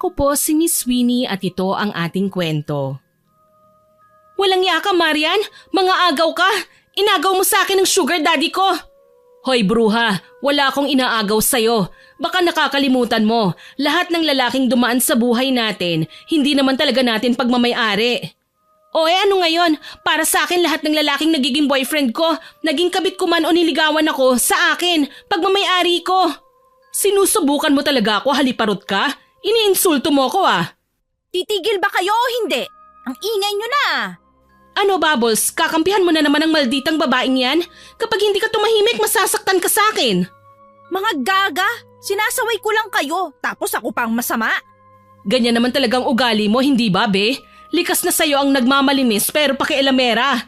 Ako po si Miss Winnie at ito ang ating kwento. Walang iya ka, Marian! Mga agaw ka! Inagaw mo sa akin ng sugar daddy ko! Hoy bruha, wala akong inaagaw sa'yo. Baka nakakalimutan mo, lahat ng lalaking dumaan sa buhay natin, hindi naman talaga natin pagmamay-ari. O ano ngayon, para sa akin lahat ng lalaking nagiging boyfriend ko, naging kabit ko man o niligawan ako, sa akin, pagmamay-ari ko. Sinusubukan mo talaga ako, haliparot ka? Iniinsulto mo ko ah. Titigil ba kayo o hindi? Ang ingay nyo na. Ano Bubbles, kakampihan mo na naman ang malditang babaeng yan? Kapag hindi ka tumahimik, masasaktan ka sa akin. Mga gaga, sinasaway ko lang kayo, tapos ako pang masama. Ganyan naman talagang ugali mo, hindi ba, be? Likas na sa'yo ang nagmamalinis pero pakialamera.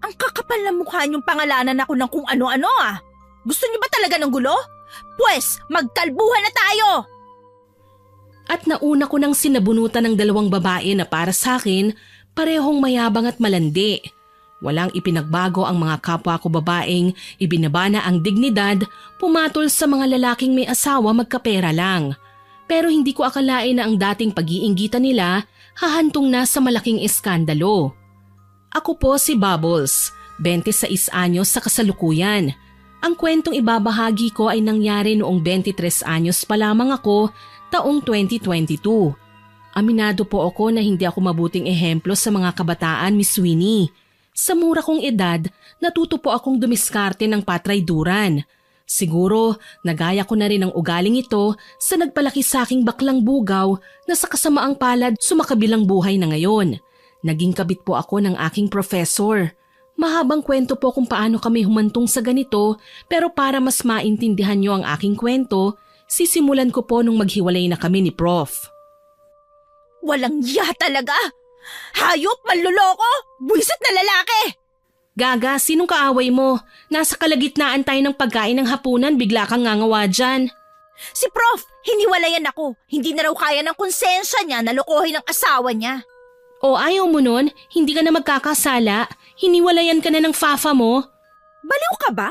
Ang kakapal na mukha niyong pangalanan ako ng kung ano-ano ah. Gusto niyo ba talaga ng gulo? Pwes, magkalbuhan na tayo! At nauna ko nang sinabunutan ng dalawang babae na para sa akin, parehong mayabang at malandi. Walang ipinagbago ang mga kapwa ko babaeng, ibinaba na ang dignidad, pumatol sa mga lalaking may asawa magkapera lang. Pero hindi ko akalain na ang dating pag-iinggitan nila hahantong na sa malaking eskandalo. Ako po si Bubbles, 26 anyos sa kasalukuyan. Ang kwentong ibabahagi ko ay nangyari noong 23 anyos pa lamang ako, taong 2022. Aminado po ako na hindi ako mabuting ehemplo sa mga kabataan, Miss Winnie. Sa mura kong edad, natuto po akong dumiskarte ng patrayduran. Siguro, nagaya ko na rin ang ugaling ito sa nagpalaki sa aking baklang bugaw na sa kasamaang palad sumakabilang buhay na ngayon. Naging kabit po ako ng aking professor. Mahabang kwento po kung paano kami humantong sa ganito, pero para mas maintindihan niyo ang aking kwento, sisimulan ko po nung maghiwalay na kami ni Prof. Walang ya talaga! Hayop, manloloko! Buwisit na lalaki! Gaga, sinong kaaway mo? Nasa kalagitnaan tayo ng pagkain ng hapunan, bigla kang ngangawa dyan. Si Prof, hiniwalayan ako. Hindi na raw kaya ng konsensya niya na lokohin ang asawa niya. O ayaw mo nun? Hindi ka na magkakasala? Hiniwalayan ka na ng fafa mo? Baliw ka ba?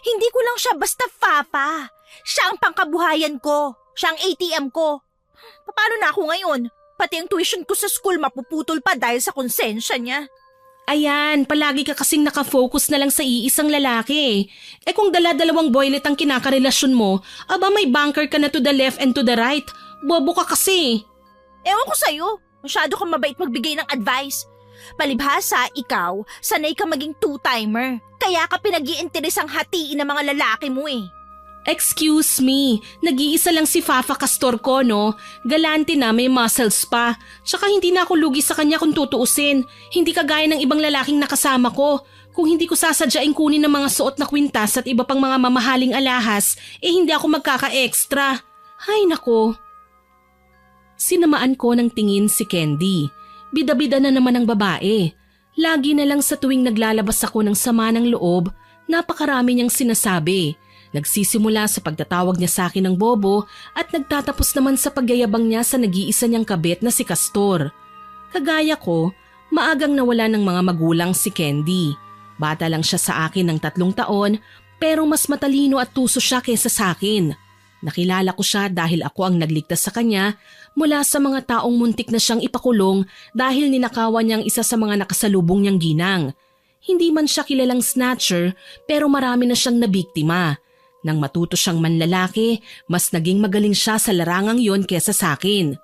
Hindi ko lang siya basta fafa. Siya ang pangkabuhayan ko. Siya ang ATM ko. Paano na ako ngayon? Pati ang tuition ko sa school mapuputol pa dahil sa konsensya niya. Ayan, palagi ka kasing nakafocus na lang sa iisang lalaki. Kung dala-dalawang boylet ang kinakarelasyon mo, aba may banker ka na to the left and to the right. Bobo ka kasi. Ewan ko sa'yo, masyado kang mabait magbigay ng advice. Palibhasa, ikaw, sanay ka maging two-timer. Kaya ka pinag-iinteresang hatiin ng mga lalaki mo eh. Excuse me, nag-iisa lang si Fafa Castor ko, no? Galante na, may muscles pa. Tsaka hindi na ako lugi sa kanya kung tutuusin. Hindi kagaya ng ibang lalaking nakasama ko. Kung hindi ko sasadyain kunin ng mga suot na kwintas at iba pang mga mamahaling alahas, hindi ako magkaka-extra. Hay nako. Sinamaan ko ng tingin si Candy. Bida-bida na naman ang babae. Lagi na lang sa tuwing naglalabas ako ng sama ng loob, napakarami niyang sinasabi. Nagsisimula sa pagtatawag niya sa akin ng bobo at nagtatapos naman sa pagyayabang niya sa nag-iisa niyang kabit na si Castor. Kagaya ko, maagang nawala ng mga magulang si Candy. Bata lang siya sa akin ng 3 taon pero mas matalino at tuso siya kaysa sa akin. Nakilala ko siya dahil ako ang nagligtas sa kanya mula sa mga taong muntik na siyang ipakulong dahil ninakawan niyang isa sa mga nakasalubong niyang ginang. Hindi man siya kilalang snatcher pero marami na siyang nabiktima. Nang matuto siyang manlalaki, mas naging magaling siya sa larangang yon kesa sa akin.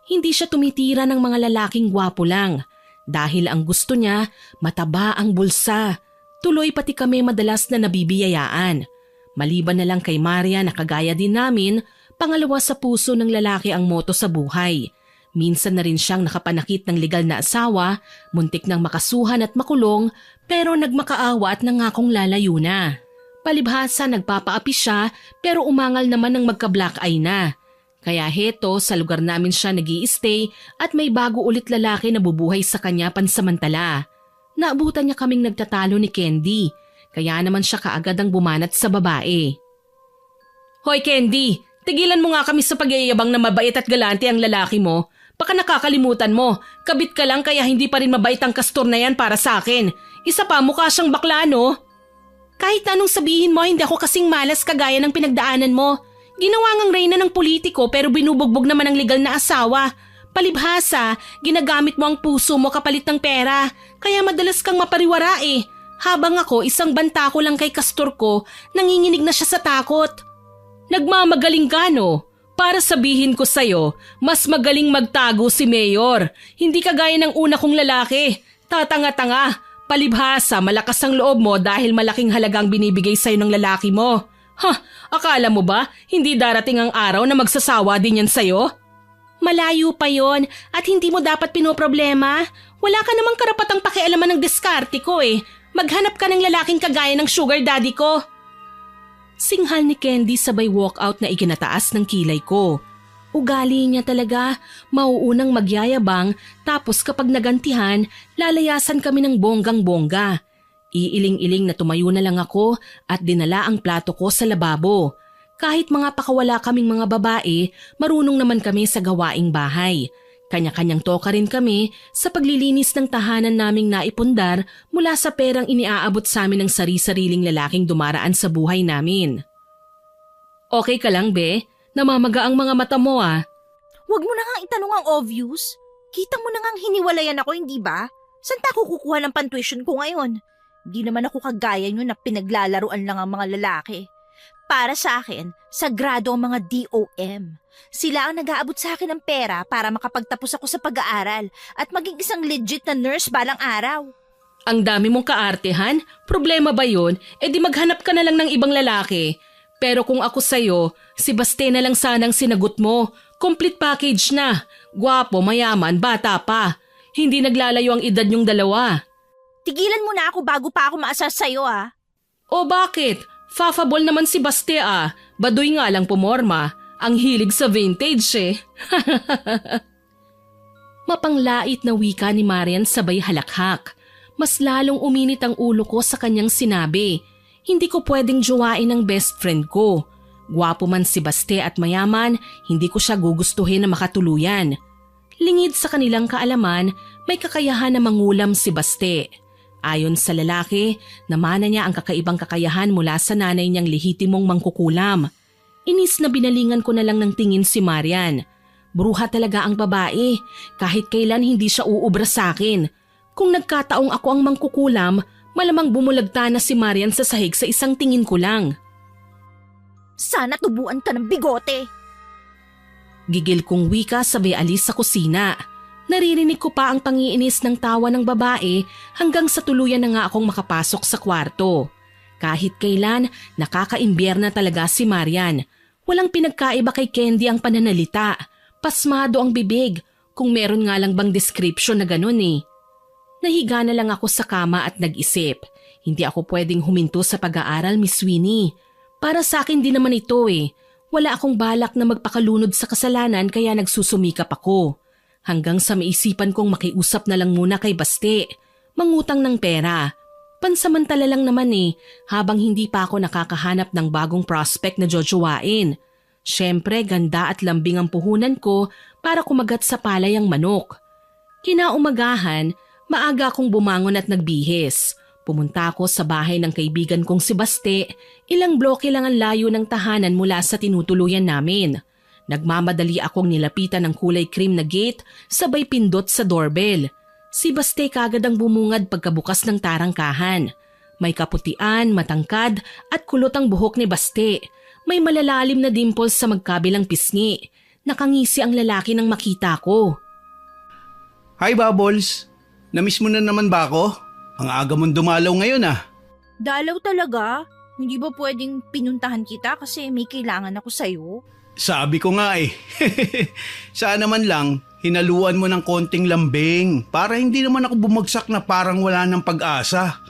Hindi siya tumitira ng mga lalaking gwapo lang. Dahil ang gusto niya, mataba ang bulsa. Tuloy pati kami madalas na nabibiyayaan. Maliban na lang kay Maria na kagaya din namin, pangalawa sa puso ng lalaki ang moto sa buhay. Minsan na rin siyang nakapanakit ng legal na asawa, muntik nang makasuhan at makulong, pero nagmakaawa at nangakong lalayo na. Palibhasa nagpapaapi siya pero umangal naman ng magka-black eye na. Kaya heto sa lugar namin siya nag-i-stay at may bago ulit lalaki na bubuhay sa kanya pansamantala. Naabutan niya kaming nagtatalo ni Candy, kaya naman siya kaagad ang bumanat sa babae. Hoy Candy, tigilan mo nga kami sa pagyayabang na mabait at galante ang lalaki mo. Baka nakakalimutan mo, kabit ka lang kaya hindi pa rin mabait ang Castor na yan para sa akin. Isa pa mukha siyang bakla no? Kahit anong sabihin mo, hindi ako kasing malas kagaya ng pinagdaanan mo. Ginawa ngang reyna ng politiko pero binubugbog naman ang legal na asawa. Palibhasa, ginagamit mo ang puso mo kapalit ng pera. Kaya madalas kang mapariwara eh. Habang ako, isang banta ko lang kay Castor ko, nanginginig na siya sa takot. Nagmamagaling ka no? Para sabihin ko sa'yo, mas magaling magtago si Mayor. Hindi kagaya ng una kong lalaki. Tatanga-tanga. Palibhasa, malakas ang loob mo dahil malaking halagang binibigay sa'yo ng lalaki mo. Akala mo ba, hindi darating ang araw na magsasawa din yan sa'yo? Malayo pa yon at hindi mo dapat pinoproblema. Wala ka namang karapatang pakialaman ng diskarte ko eh. Maghanap ka ng lalaking kagaya ng sugar daddy ko. Singhal ni Candy sabay walkout na ikinataas ng kilay ko. Ugali niya talaga, mauunang magyayabang tapos kapag nagantihan, lalayasan kami ng bonggang-bongga. Iiling-iling na tumayo na lang ako at dinala ang plato ko sa lababo. Kahit mga pakawala kaming mga babae, marunong naman kami sa gawaing bahay. Kanya-kanyang toka rin kami sa paglilinis ng tahanan naming naipundar mula sa perang iniaabot sa amin ng sari-sariling lalaking dumaraan sa buhay namin. Okay ka lang, be? Namamaga ang mga mata mo ah. Huwag mo na nga itanong ang obvious. Kita mo na nga hiniwalayan ako, hindi ba? Saan ta ako kukuha ng pantuition ko ngayon? Hindi naman ako kagaya nyo na pinaglalaruan lang ang mga lalaki. Para sa akin, sagrado ang mga DOM. Sila ang nag-aabot sa akin ng pera para makapagtapos ako sa pag-aaral at maging isang legit na nurse balang araw. Ang dami mong kaartehan? Problema ba yun? E di maghanap ka na lang ng ibang lalaki. Pero kung ako sa'yo, si Baste na lang sanang sinagot mo. Complete package na. Gwapo, mayaman, bata pa. Hindi naglalayo ang edad niyong dalawa. Tigilan mo na ako bago pa ako maasar sa'yo ah. O bakit? Fafabol naman si Baste ah. Baduy nga lang pumorma. Ang hilig sa vintage eh. Mapanglait na wika ni Marian sabay halakhak. Mas lalong uminit ang ulo ko sa kanyang sinabi. Hindi ko pwedeng jowain ang best friend ko. Gwapo man si Baste at mayaman, hindi ko siya gugustuhin na makatuluyan. Lingid sa kanilang kaalaman, may kakayahan na mangulam si Baste. Ayon sa lalaki, namana niya ang kakaibang kakayahan mula sa nanay niyang lehitimong mangkukulam. Inis na binalingan ko na lang ng tingin si Marian. Bruha talaga ang babae, kahit kailan hindi siya uubra sa akin. Kung nagkataong ako ang mangkukulam, malamang bumulagta na si Marian sa sahig sa isang tingin ko lang. Sana tubuan ka ng bigote. Gigil kong wika sabay alis sa kusina. Naririnig ko pa ang pangiinis ng tawa ng babae hanggang sa tuluyan na nga akong makapasok sa kwarto. Kahit kailan, nakakaimbyar na talaga si Marian. Walang pinagkaiba kay Candy ang pananalita. Pasmado ang bibig, kung meron nga lang bang description na ganun eh. Nahiga na lang ako sa kama at nag-isip. Hindi ako pwedeng huminto sa pag-aaral, Miss Winnie. Para sa akin din naman ito eh. Wala akong balak na magpakalunod sa kasalanan kaya nagsusumikap ako. Hanggang sa maisipan kong makiusap na lang muna kay Baste. Mangutang ng pera. Pansamantala lang naman eh, habang hindi pa ako nakakahanap ng bagong prospect na jojowain. Siyempre, ganda at lambing ang puhunan ko para kumagat sa palay ang manok. Kinaumagahan, maaga akong bumangon at nagbihis. Pumunta ako sa bahay ng kaibigan kong si Baste, ilang bloke lang ang layo ng tahanan mula sa tinutuluyan namin. Nagmamadali akong nilapitan ng kulay cream na gate, sabay pindot sa doorbell. Si Baste kagad ang bumungad pagkabukas ng tarangkahan. May kaputian, matangkad at kulot ang buhok ni Baste. May malalalim na dimples sa magkabilang pisngi. Nakangisi ang lalaki nang makita ko. Hi Bubbles! Namiss mo na naman ba ako? Ang aga mong dumalaw ngayon ah. Dalaw talaga? Hindi ba pwedeng pinuntahan kita kasi may kailangan ako sa'yo? Sabi ko nga eh. Sana man lang, hinaluan mo ng konting lambing para hindi naman ako bumagsak na parang wala ng pag-asa.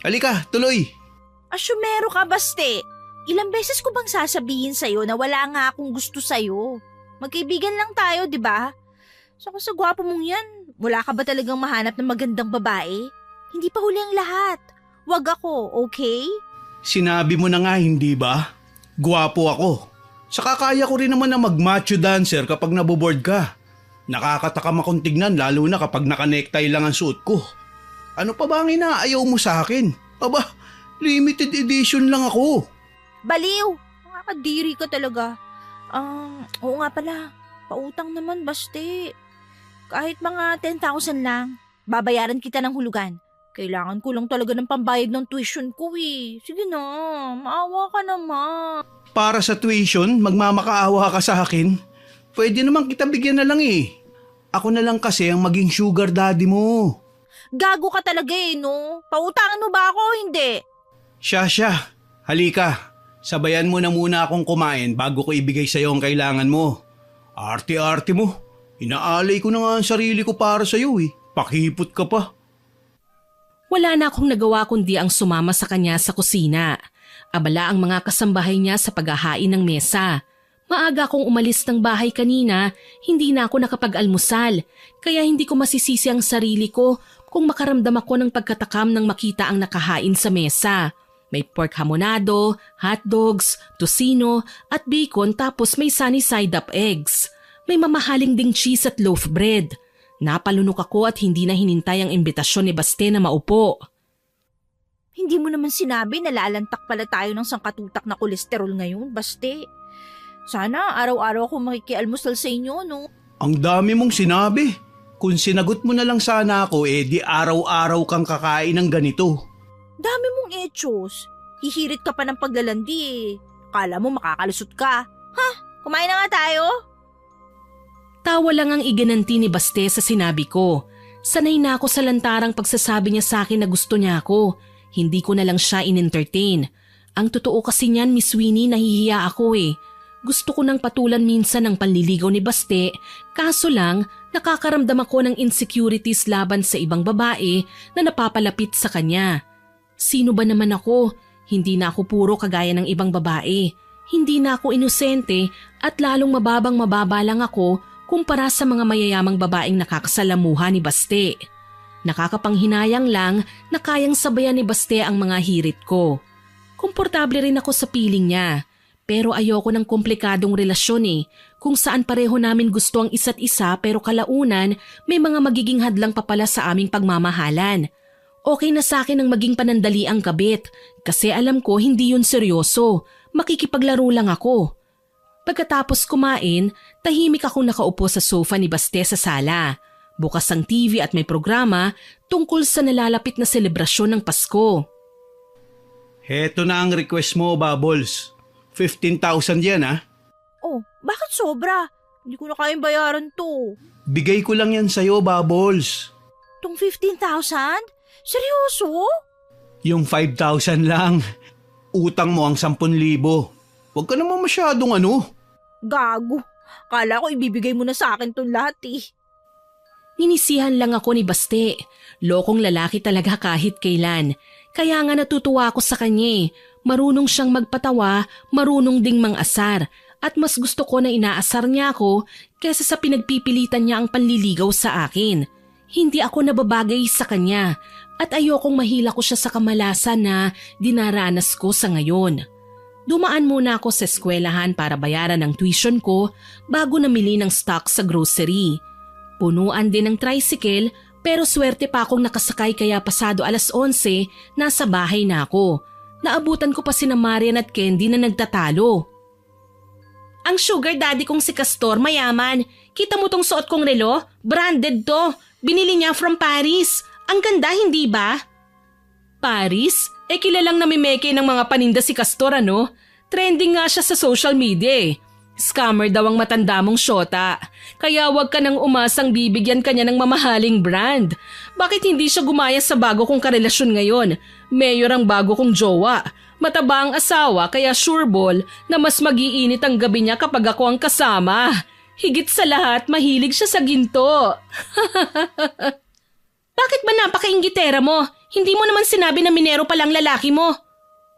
Halika, tuloy. Asyumero ka, Baste. Ilang beses ko bang sasabihin sa'yo na wala nga akong gusto sa'yo? Magkaibigan lang tayo, di ba? Saka sa gwapo mong yan, wala ka ba talagang mahanap ng magandang babae? Hindi pa huli ang lahat. Wag ako, okay? Sinabi mo na nga, hindi ba? Gwapo ako. Saka kaya ko rin naman na mag-macho dancer kapag naboboard ka. Nakakatakam akong tignan lalo na kapag naka-necktie lang ang suot ko. Ano pa ba ang inaayaw mo sa akin? Aba, limited edition lang ako. Baliw! Nakakadiri ka talaga. Oo nga pala. Pautang naman, Basti. Kahit mga 10,000 lang, babayaran kita ng hulugan. Kailangan ko lang talaga ng pambayad ng tuition ko eh. Sige na, maawa ka naman. Para sa tuition, magmamakaawa ka sa akin? Pwede naman kita bigyan na lang eh. Ako na lang kasi ang maging sugar daddy mo. Gago ka talaga eh, no? Pautangan mo ba ako o hindi? Siya, halika. Sabayan mo na muna akong kumain bago ko ibigay sa'yo ang kailangan mo. Arte-arte mo. Inaalay ko na nga ang sarili ko para sa'yo eh. Pakipot ka pa. Wala na akong nagawa kundi ang sumama sa kanya sa kusina. Abala ang mga kasambahay niya sa paghahain ng mesa. Maaga akong umalis ng bahay kanina, hindi na ako nakapag-almusal. Kaya hindi ko masisisi ang sarili ko kung makaramdam ako ng pagkatakam nang makita ang nakahain sa mesa. May pork hamonado, hotdogs, tocino at bacon tapos may sunny side up eggs. May mamahaling ding cheese at loaf bread. Napalunok ako at hindi na hinintay ang imbitasyon ni Baste na maupo. Hindi mo naman sinabi na lalantak pala tayo ng sangkatutak na kolesterol ngayon, Baste. Sana araw-araw akong makikialmusal sa inyo, no? Ang dami mong sinabi. Kung sinagot mo na lang sana ako, di araw-araw kang kakain ng ganito. Dami mong echos. Hihirit ka pa ng paglalandi eh. Kala mo makakalusot ka. Ha? Kumain na nga tayo? Tawa lang ang iginanti ni Baste sa sinabi ko. Sanay na ako sa lantarang pagsasabi niya sa akin na gusto niya ako. Hindi ko na lang siya in-entertain. Ang totoo kasi niyan, Miss Winnie, nahihiya ako eh. Gusto ko nang patulan minsan ng panliligaw ni Baste, kaso lang nakakaramdam ako ng insecurities laban sa ibang babae na napapalapit sa kanya. Sino ba naman ako? Hindi na ako puro kagaya ng ibang babae. Hindi na ako inosente at lalong mababang-mababa lang ako kumpara sa mga mayayamang babaeng nakakasalamuha ni Baste. Nakakapanghinayang lang na kayang sabayan ni Baste ang mga hirit ko. Komportable rin ako sa piling niya. Pero ayoko ng komplikadong relasyon eh, kung saan pareho namin gusto ang isa't isa pero kalaunan may mga magiging hadlang pa pala sa aming pagmamahalan. Okay na sa akin ang maging panandali ang kabit kasi alam ko hindi yun seryoso, makikipaglaro lang ako. Pagkatapos kumain, tahimik akong nakaupo sa sofa ni Baste sa sala. Bukas ang TV at may programa tungkol sa nalalapit na selebrasyon ng Pasko. Heto na ang request mo, Bubbles. 15,000 yan ha? Oh, bakit sobra? Hindi ko na kayang bayaran to. Bigay ko lang yan sa'yo, Bubbles. Tong 15,000? Seryoso? Yung 5,000 lang. Utang mo ang 10,000. Huwag ka naman masyadong Gago. Kala ko ibibigay mo na sa akin tong lahat eh. Ninisihan lang ako ni Baste. Lokong lalaki talaga kahit kailan. Kaya nga natutuwa ako sa kanya eh. Marunong siyang magpatawa, marunong ding mang-asar. At mas gusto ko na inaasar niya ako kaysa sa pinagpipilitan niya ang panliligaw sa akin. Hindi ako nababagay sa kanya at ayokong mahila ko siya sa kamalasan na dinaranas ko sa ngayon. Dumaan muna ako sa eskwelahan para bayaran ang tuition ko bago namili ng stock sa grocery. Punuan din ng tricycle pero swerte pa akong nakasakay kaya pasado 11:00 nasa bahay na ako. Naabutan ko pa sina Marian at Candy na nagtatalo. Ang sugar daddy kong si Castor mayaman. Kita mo tong suot kong relo? Branded to. Binili niya from Paris. Ang ganda, hindi ba? Paris? Kilalang namimeke ng mga paninda si Castor ano? Trending nga siya sa social media eh. Scammer daw ang matanda mong syota. Kaya wag ka nang umasang bibigyan kanya ng mamahaling brand. Bakit hindi siya gumaya sa bago kong karelasyon ngayon? Mayor ang bago kong jowa. Mataba ang asawa kaya sureball na mas mag-iinit ang gabi niya kapag ako ang kasama. Higit sa lahat, mahilig siya sa ginto. Bakit ba napaka-inggitera mo? Hindi mo naman sinabi na minero palang lalaki mo.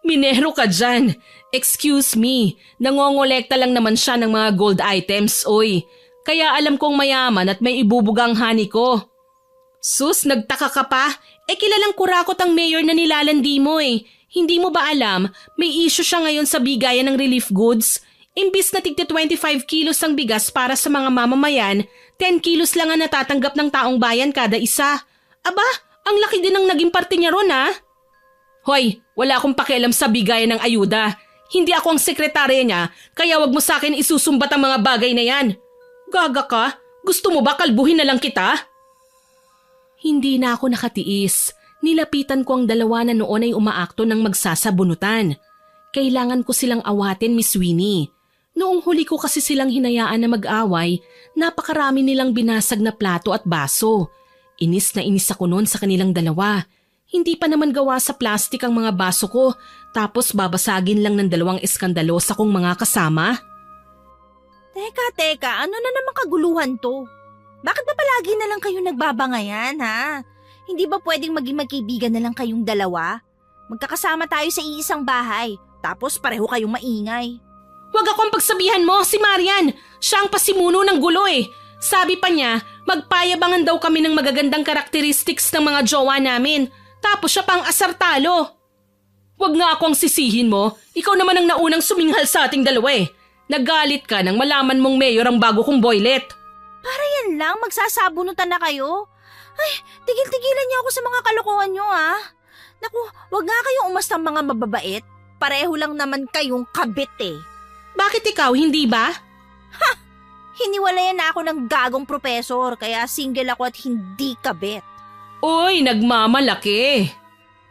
Minero ka dyan. Excuse me, nangongolekta lang naman siya ng mga gold items, oy. Kaya alam kong mayaman at may ibubugang honey ko. Sus, nagtaka ka pa? Kilalang kurakot ang mayor na nilalandi mo eh. Hindi mo ba alam, may issue siya ngayon sa bigayan ng relief goods? Imbis na tigti 25 kilos ang bigas para sa mga mamamayan, 10 kilos lang ang natatanggap ng taong bayan kada isa. Aba, ang laki din ng naging parte niya ron ha? Hoy, wala akong pakialam sa bigayan ng ayuda. Hindi ako ang sekretarya niya, kaya wag mo sa akin isusumbat ang mga bagay na yan. Gaga ka? Gusto mo ba kalbuhin na lang kita? Hindi na ako nakatiis. Nilapitan ko ang dalawa na noon ay umaakto ng magsasabunutan. Kailangan ko silang awatin, Miss Winnie. Noong huli ko kasi silang hinayaan na mag-away, napakarami nilang binasag na plato at baso. Inis na inis ako noon sa kanilang dalawa. Hindi pa naman gawa sa plastik ang mga baso ko, tapos babasagin lang ng dalawang eskandalosa kong mga kasama. Teka, ano na naman kaguluhan to? Bakit ba palagi na lang kayo nagbabangayan, ha? Hindi ba pwedeng maging magkaibigan na lang kayong dalawa? Magkakasama tayo sa iisang bahay, tapos pareho kayong maingay. Huwag akong pagsabihan mo, si Marian. Siya ang pasimuno ng gulo eh. Sabi pa niya, magpayabangan daw kami ng magagandang karakteristics ng mga jowa namin. Tapos siya pang asartalo. Huwag nga akong sisihin mo. Ikaw naman ang naunang suminghal sa ating dalawa eh. Nagalit ka nang malaman mong mayor ang bago kong boylet. Para yan lang, magsasabunutan na kayo. Ay, tigil-tigilan niyo ako sa mga kalokohan niyo, ha? Naku, wag nga kayong umastang mga mababait. Pareho lang naman kayong kabit eh. Bakit ikaw, hindi ba? Hiniwalayan na ako ng gagong profesor, kaya single ako at hindi kabit. Uy, nagmamalaki.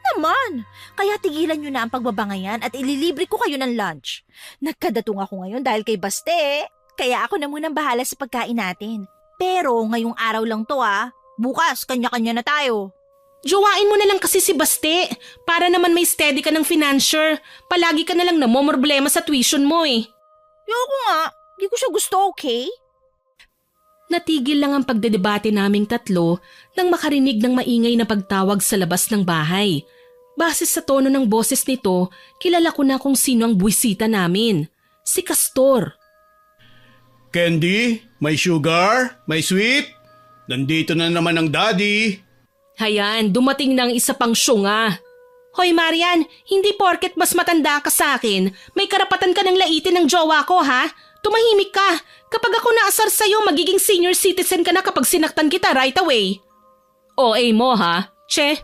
Naman, kaya tigilan niyo na ang pagbabangayan at ililibre ko kayo ng lunch. Nagkadatong ako ngayon dahil kay Baste, kaya ako na munang bahala sa pagkain natin. Pero ngayong araw lang to, ha? Bukas, kanya-kanya na tayo. Jowain mo na lang kasi si Baste para naman may steady ka ng financier. Palagi ka na lang namomroblema sa tuition mo eh. Yoko nga, di ko siya gusto, okay? Natigil lang ang pagdedebate naming tatlo nang makarinig ng maingay na pagtawag sa labas ng bahay. Base sa tono ng boses nito, kilala ko na kung sino ang buwisita namin. Si Castor. Candy, may sugar, may sweet. Nandito na naman ang daddy. Hayan, dumating ng isa pang syunga. Hoy Marian, hindi porket mas matanda ka sa akin, may karapatan ka ng laitin ng jowa ko ha? Tumahimik ka. Kapag ako naasar sa'yo, magiging senior citizen ka na kapag sinaktan kita right away. OA mo ha, che?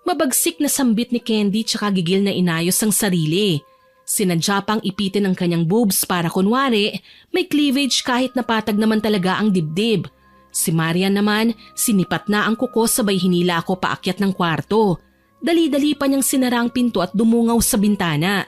Mabagsik na sambit ni Candy tsaka gigil na inayos ang sarili. Sinadya pang ipitin ang kanyang boobs para kunwari, may cleavage kahit napatag naman talaga ang dibdib. Si Marian naman, sinipat na ang kuko sabay hinila ako paakyat ng kwarto. Dali-dali pa niyang sinara ang pinto at dumungaw sa bintana.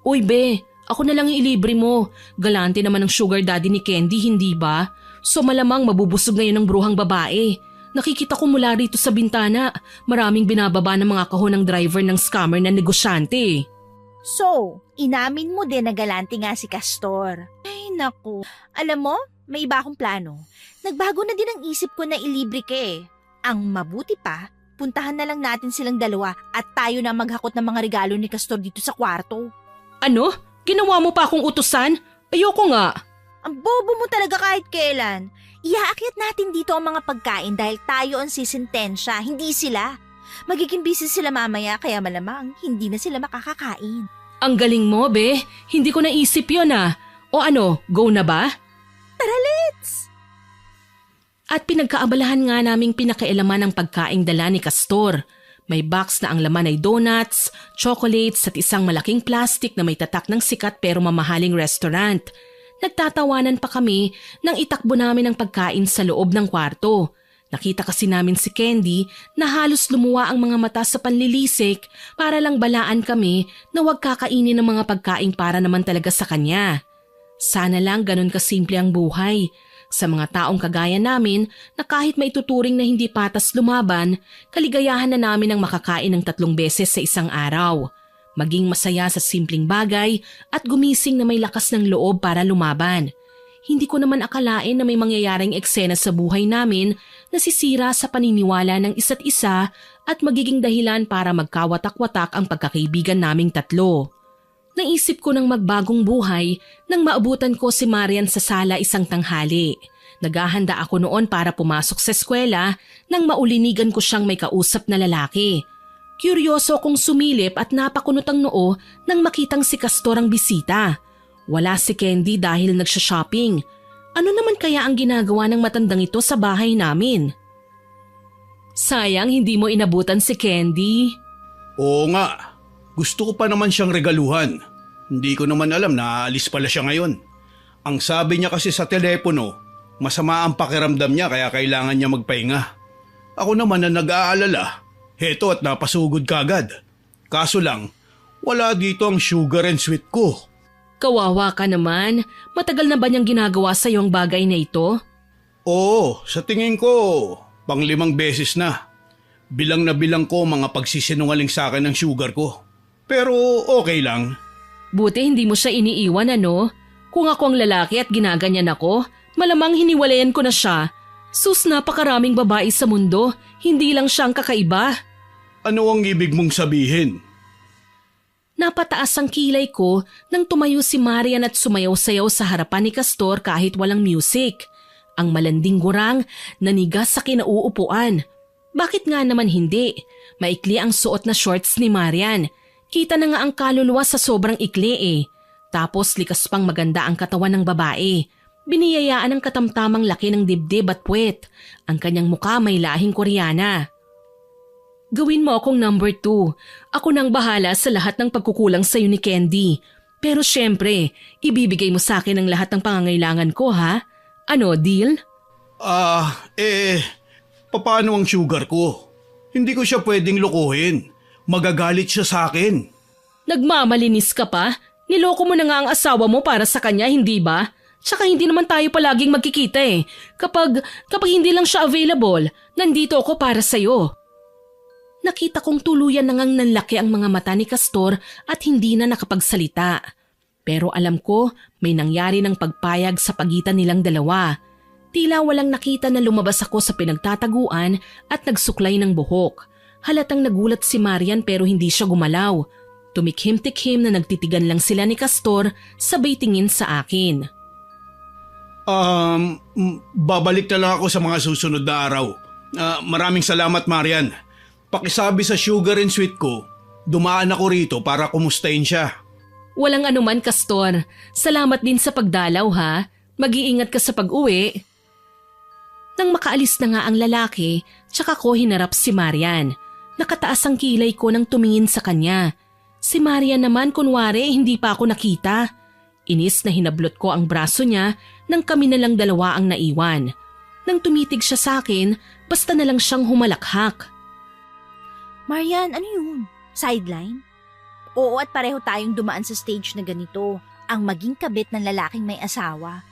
Uy be, ako na lang ilibre mo. Galante naman ang sugar daddy ni Candy, hindi ba? So malamang mabubusog ngayon ng bruhang babae. Nakikita ko mula rito sa bintana, maraming binababa ng mga kahon ng driver ng scammer na negosyante. So, inamin mo din na galante nga si Castor. Ay naku, alam mo, may iba akong plano. Nagbago na din ang isip ko na ilibre ka eh. Ang mabuti pa, puntahan na lang natin silang dalawa at tayo na maghakot ng mga regalo ni Castor dito sa kwarto. Ano? Ginawa mo pa akong utusan? Ayoko nga. Ang bobo mo talaga kahit kailan. Iaakyat natin dito ang mga pagkain dahil tayo ang sisintensya, hindi sila. Magiging busy sila mamaya kaya malamang hindi na sila makakakain. Ang galing mo, be. Hindi ko naisip yun ah. O ano, go na ba? Tara, let's! At pinagkaabalahan nga naming pinakailaman ang pagkaing dala ni Castor. May box na ang laman ay donuts, chocolates at isang malaking plastic na may tatak ng sikat pero mamahaling restaurant. Nagtatawanan pa kami nang itakbo namin ang pagkain sa loob ng kwarto. Nakita kasi namin si Candy na halos lumuwa ang mga mata sa panlilisik para lang balaan kami na huwag kakainin ng mga pagkain para naman talaga sa kanya. Sana lang ganun kasimple ang buhay. Sa mga taong kagaya namin na kahit maituturing na hindi patas lumaban, kaligayahan na namin ang makakain ng 3 beses sa isang araw. Maging masaya sa simpleng bagay at gumising na may lakas ng loob para lumaban. Hindi ko naman akalain na may mangyayaring eksena sa buhay namin na sisira sa paniniwala ng isa't isa at magiging dahilan para magkawatak-watak ang pagkakaibigan naming 3. Naisip ko ng magbagong buhay nang maabutan ko si Marian sa sala isang tanghali. Naghahanda ako noon para pumasok sa eskwela nang maulinigan ko siyang may kausap na lalaki. Kuryoso kong sumilip at napakunot ang noo nang makitang si Castor ang bisita. Wala si Candy dahil nagsha-shopping. Ano naman kaya ang ginagawa ng matandang ito sa bahay namin? Sayang hindi mo inabutan si Candy. Oo nga. Gusto ko pa naman siyang regaluhan. Hindi ko naman alam na aalis pala siya ngayon. Ang sabi niya kasi sa telepono, masama ang pakiramdam niya kaya kailangan niya magpahinga. Ako naman na nag-aalala, heto at napasugod kagad. Kaso lang, wala dito ang sugar and sweet ko. Kawawa ka naman. Matagal na ba niyang ginagawa sa ang bagay na ito? Oo, sa tingin ko, pang-5 beses na. Bilang na bilang ko mga pagsisinungaling sa akin ng sugar ko. Pero okay lang. Buti hindi mo siya iniiwan ano? Kung ako ang lalaki at ginaganyan ako, malamang hiniwalayan ko na siya. Sus, napakaraming babae sa mundo, hindi lang siya ang kakaiba. Ano ang ibig mong sabihin? Napataas ang kilay ko nang tumayo si Marian at sumayaw-sayaw sa harapan ni Castor kahit walang music. Ang malanding gurang nanigas sa kinauupuan. Bakit nga naman hindi? Maikli ang suot na shorts ni Marian. Kita na nga ang kaluluwa sa sobrang ikli eh. Tapos likas pang maganda ang katawan ng babae. Biniyayaan ang katamtamang laki ng dibdib at puwet. Ang kanyang muka may lahing Koreana. Gawin mo akong number 2. Ako nang bahala sa lahat ng pagkukulang sa'yo ni Candy. Pero syempre, ibibigay mo sa akin ang lahat ng pangangailangan ko ha? Ano, deal? Paano ang sugar ko? Hindi ko siya pwedeng lokohin. Magagalit siya sa akin. Nagmamalinis ka pa? Niloko mo na nga ang asawa mo para sa kanya, hindi ba? Tsaka hindi naman tayo palaging magkikita eh. Kapag hindi lang siya available, nandito ako para sa'yo. Nakita kong tuluyan na ngang nanlaki ang mga mata ni Castor at hindi na nakapagsalita. Pero alam ko may nangyari ng pagpayag sa pagitan nilang dalawa. Tila walang nakita na lumabas ako sa pinagtataguan at nagsuklay ng buhok. Halatang nagulat si Marian pero hindi siya gumalaw. Tumikhim-tikhim na nagtitigan lang sila ni Castor sabay tingin sa akin. Babalik na lang ako sa mga susunod na araw. Maraming salamat Marian. Pakisabi sa sugar and sweet ko, dumaan ako rito para kumustahin siya. Walang anuman Castor. Salamat din sa pagdalaw ha. Mag-iingat ka sa pag-uwi. Nang makaalis na nga ang lalaki, tsaka ko hinarap si Marian. Nakataas ang kilay ko nang tumingin sa kanya. Si Marian naman kunwari hindi pa ako nakita. Inis na hinablot ko ang braso niya nang kami na lang dalawa ang naiwan. Nang tumitig siya sa akin, basta na lang siyang humalakhak. Marian, ano yun? Sideline? Oo, at pareho tayong dumaan sa stage na ganito, ang maging kabit ng lalaking may asawa.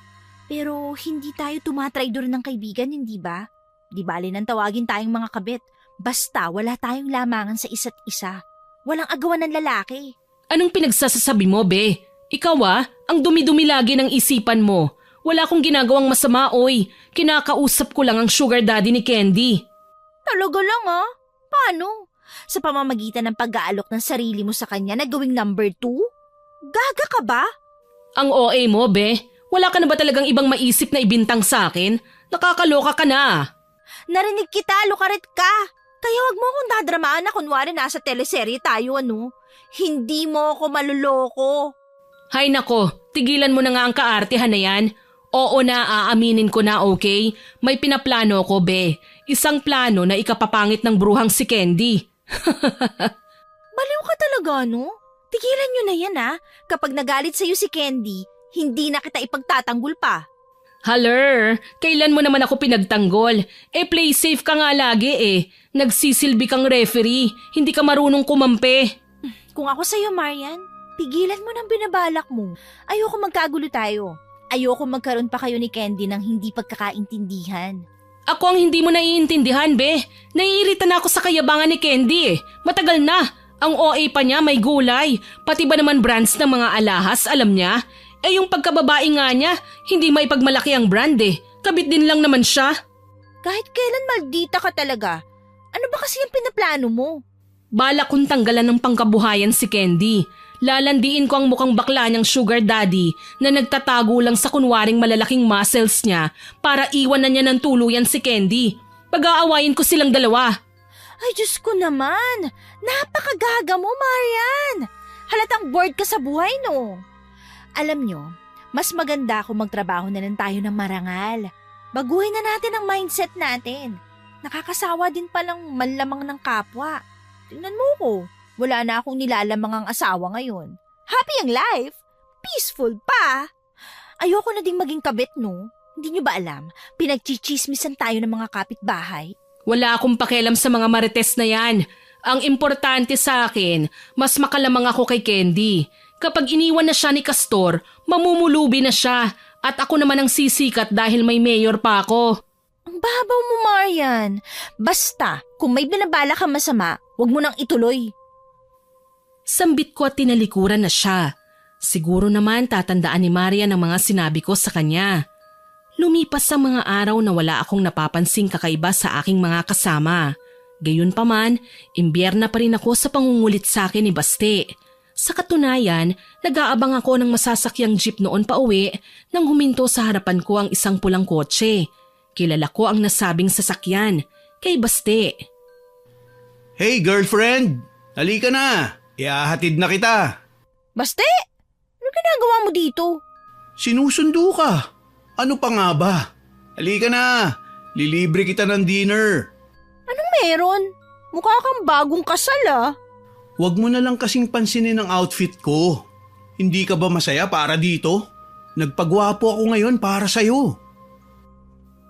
Pero hindi tayo tumatraidor ng kaibigan, hindi ba? Di bali nang tawagin tayong mga kabit. Basta wala tayong lamangan sa isa't isa. Walang agawan ng lalaki. Anong pinagsasasabi mo, be? Ikaw ang dumi-dumi lagi ng isipan mo. Wala akong ginagawang masama, oy. Kinakausap ko lang ang sugar daddy ni Candy. Talaga lang Paano? Sa pamamagitan ng pag-aalok ng sarili mo sa kanya na gawing number 2? Gaga ka ba? Ang OA mo, be. Wala ka na ba talagang ibang maisip na ibintang sa akin? Nakakaloka ka na. Narinig kita, lukarit ka. Kaya wag mo akong dadramaan na kunwari nasa teleserye tayo, Hindi mo ako maluloko. Hay nako, tigilan mo na nga ang kaartehan na yan. Oo na, aaminin ko na, okay? May pinaplano ko, be. Isang plano na ikapapangit ng bruhang si Candy. Baliw ka talaga, Tigilan nyo na yan, Kapag nagalit sa'yo si Candy, hindi na kita ipagtatanggol pa. Haler, kailan mo naman ako pinagtanggol? Play safe ka nga lagi Nagsisilbi kang referee, hindi ka marunong kumampi. Kung ako sa'yo, Marian, pigilan mo ng binabalak mo. Ayoko magkagulo tayo. Ayoko magkaroon pa kayo ni Candy ng hindi pagkakaintindihan. Ako ang hindi mo naiintindihan, be. Naiirita na ako sa kayabangan ni Candy Matagal na. Ang OA pa niya may gulay. Pati ba naman brands ng mga alahas, alam niya? Yung pagkababae nga niya, hindi maipagmalaki ang brand Kabit din lang naman siya. Kahit kailan maldita ka talaga. Ano ba kasi yung pinaplano mo? Balak kong tanggalan ng pangkabuhayan si Candy. Lalandiin ko ang mukhang bakla niyang sugar daddy na nagtatago lang sa kunwaring malalaking muscles niya para iwan na niya ng tuluyan si Candy. Pag-aawayin ko silang dalawa. Ay, Diyos ko naman. Napakagaga mo, Marian. Halatang bored ka sa buhay, Alam nyo, mas maganda kung magtrabaho na lang tayo ng marangal. Baguhin na natin ang mindset natin. Nakakasawa din palang manlamang ng kapwa. Tingnan mo ko, Wala na akong nilalamang ang asawa ngayon. Happy ang life. Peaceful pa. Ayoko na ding maging kabit, no? Hindi niyo ba alam? Pinagchichismisan tayo ng mga kapitbahay. Wala akong pakialam sa mga marites na yan. Ang importante sa akin, mas makalamang ako kay Candy. Kapag iniwan na siya ni Castor, mamumulubi na siya. At ako naman ang sisikat dahil may mayor pa ako. Ang babaw mo, Marian. Basta, kung may binabala ka masama, huwag mo nang ituloy. Sambit ko at tinalikuran na siya. Siguro naman tatandaan ni Marian ang mga sinabi ko sa kanya. Lumipas ang mga araw na wala akong napapansing kakaiba sa aking mga kasama. Gayunpaman, imbierna pa rin ako sa pangungulit sa akin ni Baste. Sa katunayan, nag-aabang ako ng masasakyang jeep noon pa uwi nang huminto sa harapan ko ang isang pulang kotse. Kilala ko ang nasabing sasakyan, kay Baste. Hey girlfriend, halika na. Iahatid na kita. Baste, ano ginagawa mo dito? Sinusundo ka. Ano pa nga ba? Halika na. Lilibre kita ng dinner. Anong meron? Mukha kang bagong kasal ah. Huwag mo na lang kasing pansinin ang outfit ko. Hindi ka ba masaya para dito? Nagpagwapo ako ngayon para sa'yo.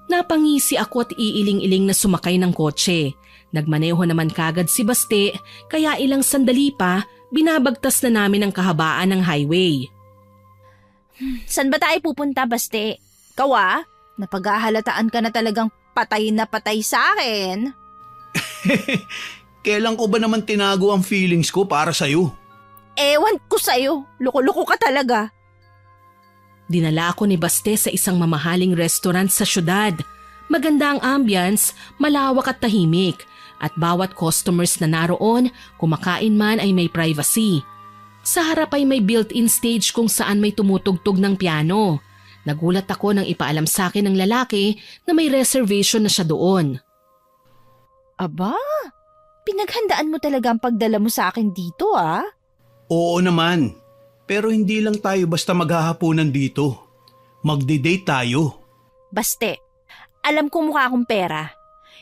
Napangisi ako at iiling-iling na sumakay ng kotse. Nagmaneho naman kagad si Baste kaya ilang sandali pa binabagtas na namin ang kahabaan ng highway. San ba tayo pupunta, Baste? Kawa, napaghahalataan ka na talagang patay na patay sa akin. Kailan ko ba naman tinago ang feelings ko para sa'yo? Ewan ko sa'yo, loko-loko ka talaga. Dinala ako ni Baste sa isang mamahaling restaurant sa syudad. Maganda ang ambience, malawak at tahimik. At bawat customers na naroon, kumakain man ay may privacy. Sa harap ay may built-in stage kung saan may tumutugtog ng piano. Nagulat ako nang ipaalam sa akin ng lalaki na may reservation na siya doon. Aba, pinaghandaan mo talaga ang pagdala mo sa akin dito ah. Oo naman, pero hindi lang tayo basta maghahaponan dito. Magde-date tayo. Baste, alam ko mukha akong pera.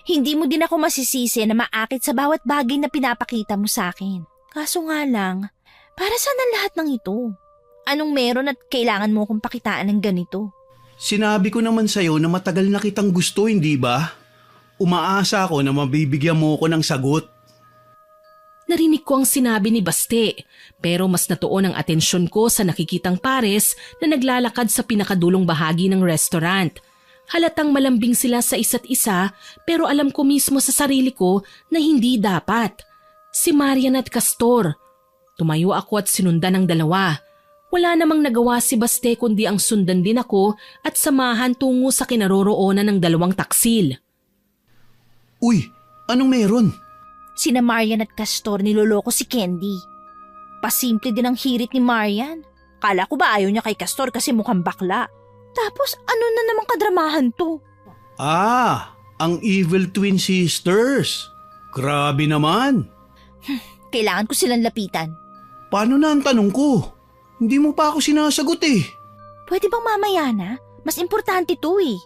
Hindi mo din ako masisisi na maakit sa bawat bagay na pinapakita mo sa akin. Kaso nga lang, para saan ang lahat ng ito? Anong meron at kailangan mo akong pakitaan ng ganito? Sinabi ko naman sa'yo na matagal na kitang gusto, hindi ba? Umaasa ako na mabibigyan mo ko ng sagot. Narinig ko ang sinabi ni Baste, pero mas natuon ang atensyon ko sa nakikitang pares na naglalakad sa pinakadulong bahagi ng restaurant. Halatang malambing sila sa isa't isa pero alam ko mismo sa sarili ko na hindi dapat. Si Marian at Castor. Tumayo ako at sinundan ng dalawa. Wala namang nagawa si Baste kundi ang sundan din ako at samahan tungo sa kinaroroonan ng dalawang taksil. Uy, anong meron? Sina Marian at Castor niloloko si Candy. Pasimple din ang hirit ni Marian. Kala ko ba ayaw niya kay Castor kasi mukhang bakla. Tapos ano na namang kadramahan to? Ah, ang evil twin sisters. Grabe naman. Kailangan ko silang lapitan. Paano na ang tanong ko? Hindi mo pa ako sinasagot eh. Pwede bang mamaya na? Mas importante to eh.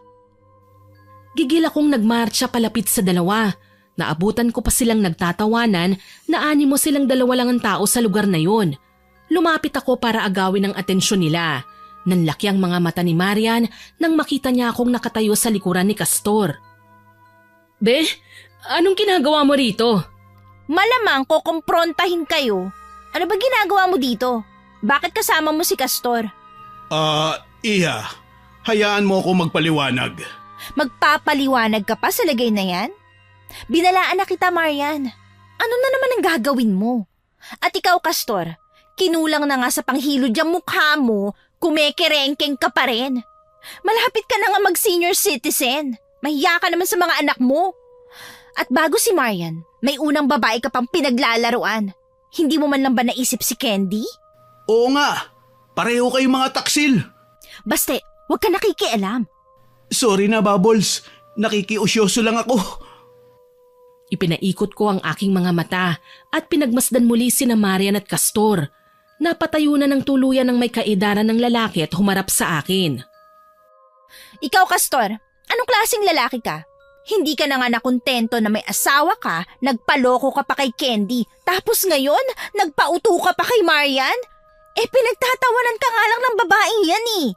Gigil akong nagmarcha palapit sa dalawa. Naabutan ko pa silang nagtatawanan na animo silang dalawa lang ang tao sa lugar na yun. Lumapit ako para agawin ang atensyon nila. Nanlaki ang mga mata ni Marian nang makita niya akong nakatayo sa likuran ni Castor. Be, anong ginagawa mo rito? Malamang ko kumprontahin kayo. Ano ba ginagawa mo dito? Bakit kasama mo si Castor? Iha, hayaan mo ako magpaliwanag. Magpapaliwanag ka pa sa lagay na yan? Binalaan na kita, Marian. Ano na naman ang gagawin mo? At ikaw, Castor, kinulang na nga sa panghilod yung mukha mo, kumekerengkeng ka pa rin. Malapit ka na nga mag-senior citizen. Mahiya ka naman sa mga anak mo. At bago si Marian, may unang babae ka pang pinaglalaruan. Hindi mo man lang ba naisip si Candy? Oo nga, pareho kayong mga taksil. Baste, huwag ka nakikialam. Sorry na, Bubbles. Nakikiusyoso lang ako. Ipinaikot ko ang aking mga mata at pinagmasdan muli sina Marian at Castor. Napatayo na ng tuluyan ng may kaedaran ng lalaki at humarap sa akin. Ikaw, Castor, anong klaseng lalaki ka? Hindi ka na nga nakontento na may asawa ka, nagpaloko ka pa kay Candy, tapos ngayon, nagpauto ka pa kay Marian? Pinagtatawanan ka nga lang ng babaeng yan eh.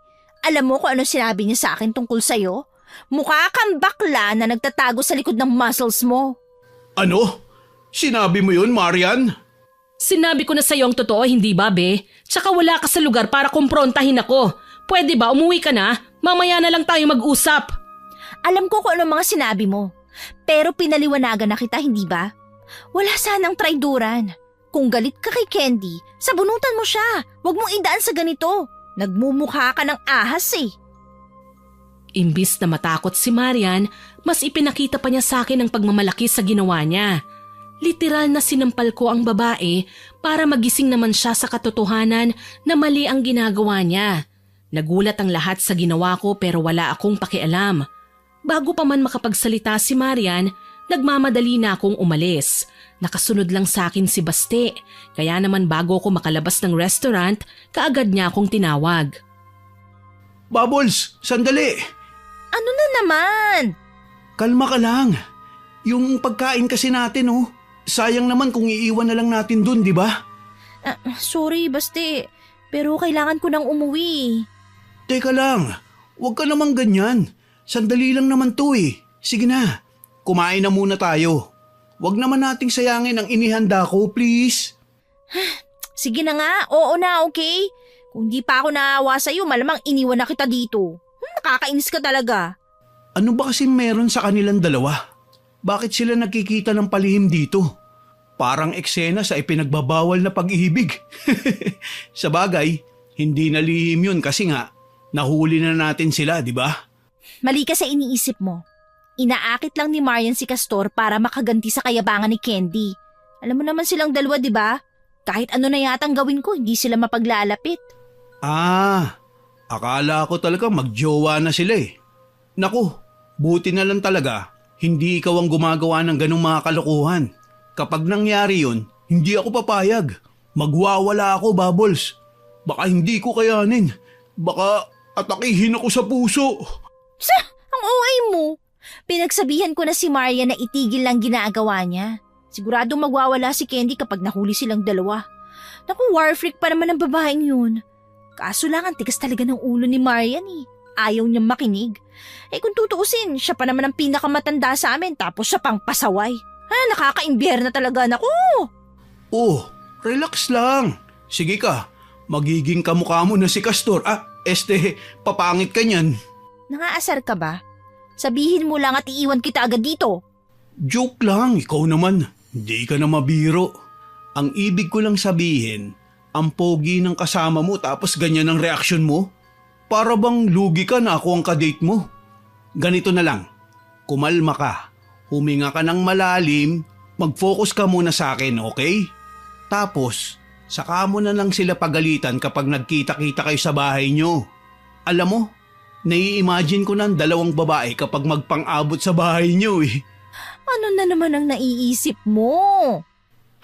Alam mo kung ano sinabi niya sa akin tungkol sa'yo? Mukha kang bakla na nagtatago sa likod ng muscles mo. Ano? Sinabi mo yun, Marian? Sinabi ko na sa'yo ang totoo, hindi ba, be? Tsaka wala ka sa lugar para kumprontahin ako. Pwede ba umuwi ka na? Mamaya na lang tayo mag-usap. Alam ko kung ano mga sinabi mo. Pero pinaliwanagan na kita, hindi ba? Wala sanang traiduran. Kung galit ka kay Candy, sabunutan mo siya. Huwag mong idaan sa ganito. Nagmumukha ka ng ahas eh. Imbis na matakot si Marian, mas ipinakita pa niya sa akin ang pagmamalaki sa ginawa niya. Literal na sinampal ko ang babae para magising naman siya sa katotohanan na mali ang ginagawa niya. Nagulat ang lahat sa ginawa ko pero wala akong pakialam. Bago pa man makapagsalita si Marian, nagmamadali na akong umalis. Nakasunod lang sa akin si Baste, kaya naman bago ako makalabas ng restaurant, kaagad niya akong tinawag. Bubbles, sandali! Ano na naman? Kalma ka lang. Yung pagkain kasi natin sayang naman kung iiwan na lang natin dun, di ba? Sorry, Baste. Pero kailangan ko nang umuwi. Teka lang, huwag ka namang ganyan. Sandali lang naman to eh. Sige na, kumain na muna tayo. Huwag naman nating sayangin ang inihanda ko, please. Sige na nga, oo na, okay? Kung di pa ako naawa sa'yo, malamang iniwan na kita dito. Nakakainis ka talaga. Ano ba kasi meron sa kanilang dalawa? Bakit sila nakikita ng palihim dito? Parang eksena sa ipinagbabawal na pag-ibig. Sa bagay, hindi na lihim yun kasi nga, nahuli na natin sila, di ba? Mali ka sa iniisip mo. Inaakit lang ni Marian si Castor para makaganti sa kayabangan ni Candy. Alam mo naman silang dalawa, di ba? Kahit ano na yatang gawin ko, hindi sila mapaglalapit. Akala ko talaga magjowa na sila eh. Naku, buti na lang talaga, hindi ikaw ang gumagawa ng ganung mga kalokohan. Kapag nangyari yun, hindi ako papayag. Magwawala ako, Bubbles. Baka hindi ko kayanin. Baka atakihin ako sa puso. Ang OA mo. Pinagsabihan ko na si Maria na itigil lang ginagawa niya. Sigurado magwawala si Candy kapag nahuli silang dalawa. Naku, war freak pa naman ang babaeng yun. Kaso lang ang tigas talaga ng ulo ni Marian eh. Ayaw niyang makinig. Kung tutuusin, siya pa naman ang pinakamatanda sa amin tapos siya pang pasaway. Nakaka-imbyerna na talaga, naku! Oh, relax lang. Sige ka, magiging kamukha mo na si Castor. Papangit ka niyan. Nangaasar ka ba? Sabihin mo lang at iiwan kita agad dito. Joke lang, ikaw naman. Hindi ka na mabiro. Ang ibig ko lang sabihin, ang pogi ng kasama mo tapos ganyan ang reaksyon mo? Para bang lugi ka na ako ang kadate mo? Ganito na lang, kumalma ka, huminga ka ng malalim, mag-focus ka muna sa akin, okay? Tapos, saka mo na lang sila pagalitan kapag nagkita-kita kayo sa bahay nyo. Alam mo, nai-imagine ko ng dalawang babae kapag magpang-abot sa bahay nyo eh. Ano na naman ang naiisip mo?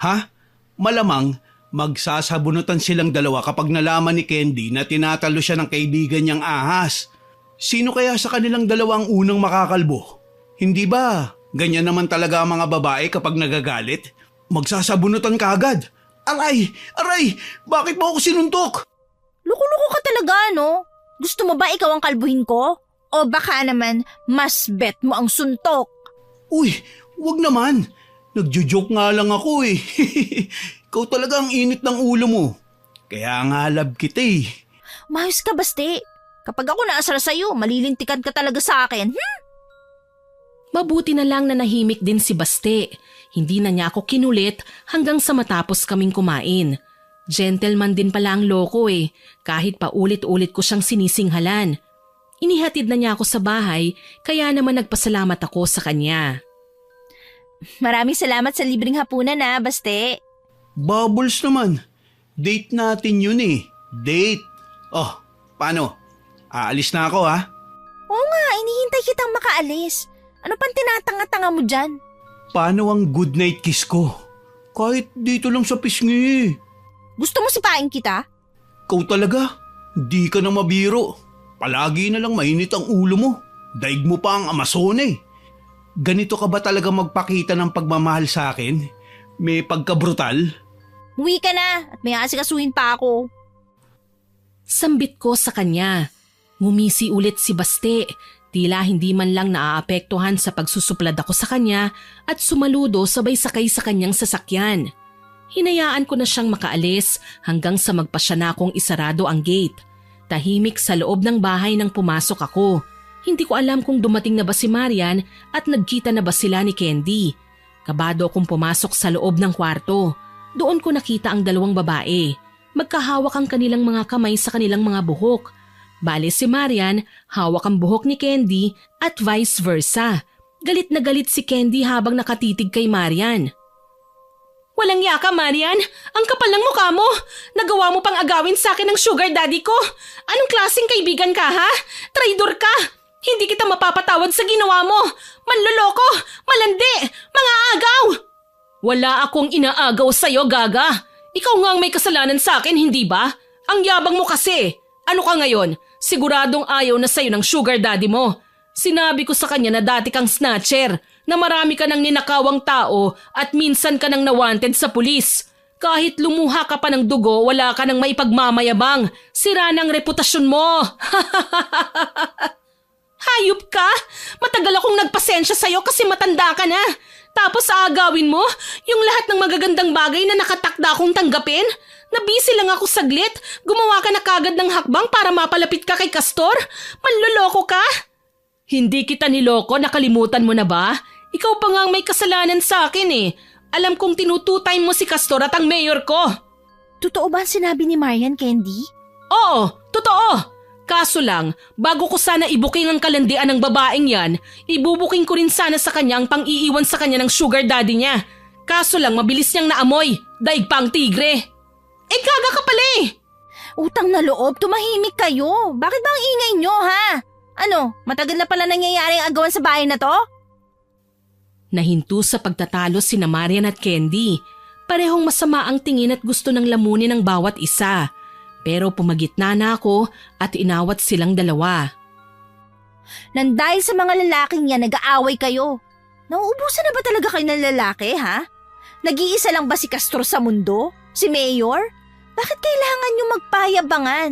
Ha? Malamang, magsasabunutan silang dalawa kapag nalaman ni Candy na tinatalo siya ng kaibigan niyang ahas. Sino kaya sa kanilang dalawa ang unang makakalbo? Hindi ba? Ganyan naman talaga ang mga babae kapag nagagalit. Magsasabunutan ka agad. Aray! Aray! Bakit mo ako sinuntok? Loko-loko ka talaga, no? Gusto mo ba ikaw ang kalbuhin ko? O baka naman, mas bet mo ang suntok? Uy, wag naman. Nagjo-joke nga lang ako eh. Ikaw talaga ang init ng ulo mo. Kaya nga love kita eh. Mayos ka, Baste. Kapag ako naasar sa'yo, malilintikan ka talaga sa akin. Mabuti na lang na nahimik din si Baste. Hindi na niya ako kinulit hanggang sa matapos kaming kumain. Gentleman din pala ang loko eh, kahit pa ulit-ulit ko siyang sinisinghalan. Inihatid na niya ako sa bahay, kaya naman nagpasalamat ako sa kanya. Maraming salamat sa libreng hapunan na, Baste. Bubbles naman. Date natin yun eh. Date. Oh, paano? Aalis na ako ha? Oo nga, inihintay kitang makaalis. Ano pang tinatanga-tanga mo dyan? Paano ang good night kiss ko? Kahit dito lang sa pisngi. Gusto mo sipain kita? Ikaw talaga, di ka na mabiro. Palagi na lang mainit ang ulo mo. Daig mo pa ang Amazon eh. Ganito ka ba talaga magpakita ng pagmamahal sa akin? May pagkabrutal? Uwi ka na at may asikasuhin pa ako. Sambit ko sa kanya. Ngumisi ulit si Baste. Tila hindi man lang naaapektuhan sa pagsusuplad ako sa kanya at sumaludo sabay sakay sa kanyang sasakyan. Hinayaan ko na siyang makaalis hanggang sa magpasya na akong isarado ang gate. Tahimik sa loob ng bahay nang pumasok ako. Hindi ko alam kung dumating na ba si Marian at nagkita na ba sila ni Candy. Kabado akong pumasok sa loob ng kwarto. Doon ko nakita ang dalawang babae. Magkahawak ang kanilang mga kamay sa kanilang mga buhok. Bale si Marian, hawak ang buhok ni Candy at vice versa. Galit na galit si Candy habang nakatitig kay Marian. Walang yaka, Marian. Ang kapal ng mukha mo. Nagawa mo pang agawin sa akin ng sugar daddy ko. Anong klaseng kaibigan ka, ha? Traidor ka. Hindi kita mapapatawad sa ginawa mo. Manloloko, malandi, mga agaw. Wala akong inaagaw sa'yo, Gaga. Ikaw nga ang may kasalanan sa akin, hindi ba? Ang yabang mo kasi. Ano ka ngayon? Siguradong ayaw na sa'yo ng sugar daddy mo. Sinabi ko sa kanya na dati kang snatcher, na marami ka ng ninakawang tao at minsan ka nang nawanted sa pulis. Kahit lumuha ka pa ng dugo, wala ka nang maipagmamayabang. Sira ng reputasyon mo. Hayop ka? Matagal akong nagpasensya sa'yo kasi matanda ka na. Tapos aagawin mo yung lahat ng magagandang bagay na nakatakda akong tanggapin? Nabisi lang ako saglit. Gumawa ka na kagad ng hakbang para mapalapit ka kay Castor? Manloloko ka? Hindi kita niloko, nakalimutan mo na ba? Ikaw pa nga ang may kasalanan sa akin eh. Alam kong tinututay mo si Castor at ang mayor ko. Totoo ba ang sinabi ni Marian, Candy? Oo, totoo. Kaso lang, bago ko sana ibuking ang kalandian ng babaeng yan, ibubuking ko rin sana sa kanya ang pang-iiwan sa kanya ng sugar daddy niya. Kaso lang mabilis niyang naamoy, daig pa ang tigre. Eh gaga ka pala eh! Utang na loob, tumahimik kayo. Bakit ba ang ingay nyo, ha? Ano, matagal na pala nangyayari ang agawan sa bahay na to? Nahinto sa pagtatalo sina Marian at Candy. Parehong masama ang tingin at gusto ng lamunin ng bawat isa. Pero pumagitna na ako at inawat silang dalawa. Nang dahil sa mga lalaking yan, nag-aaway kayo. Nauubusan na ba talaga kayo ng lalaki, ha? Nag-iisa lang ba si Castor sa mundo? Si Mayor? Bakit kailangan nyo magpayabangan?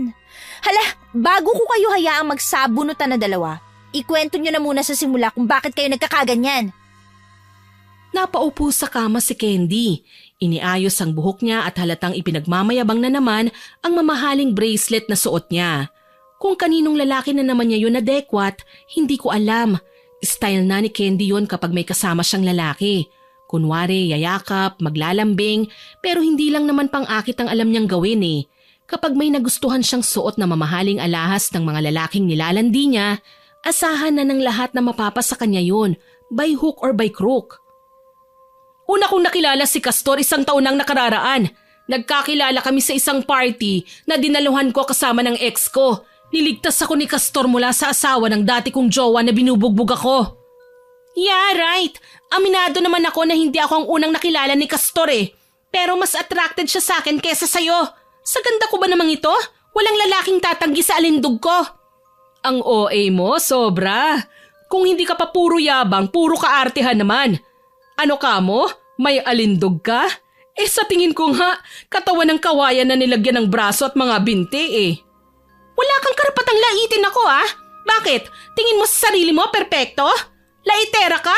Hala, bago ko kayo hayaang magsabunutan na dalawa, ikwento nyo na muna sa simula kung bakit kayo nagkakaganyan. Napaupo sa kama si Candy. Iniayos ang buhok niya at halatang ipinagmamayabang na naman ang mamahaling bracelet na suot niya. Kung kaninong lalaki na naman niya yun adequate, hindi ko alam. Style na ni Candy yun kapag may kasama siyang lalaki. Kunwari, yayakap, maglalambing, pero hindi lang naman pang-akit ang alam niyang gawin eh. Kapag may nagustuhan siyang suot na mamahaling alahas ng mga lalaking nilalandi niya, asahan na ng lahat na mapapasa kanya yun, by hook or by crook. Una kong nakilala si Castor 1 taon nang nakararaan. Nagkakilala kami sa isang party na dinaluhan ko kasama ng ex ko. Niligtas ako ni Castor mula sa asawa ng dati kong jowa na binubugbog ako. Yeah, right. Aminado naman ako na hindi ako ang unang nakilala ni Castor eh. Pero mas attracted siya sa akin kesa sa'yo. Sa ganda ko ba namang ito? Walang lalaking tatanggi sa alindog ko. Ang OA mo, sobra. Kung hindi ka pa puro yabang, puro kaartehan naman. Ano ka mo? May alindog ka? Eh sa tingin ko nga, katawan ng kawayan na nilagyan ng braso at mga binti eh. Wala kang karapatang laitin ako ah. Bakit? Tingin mo sa sarili mo perpekto? Laitera ka?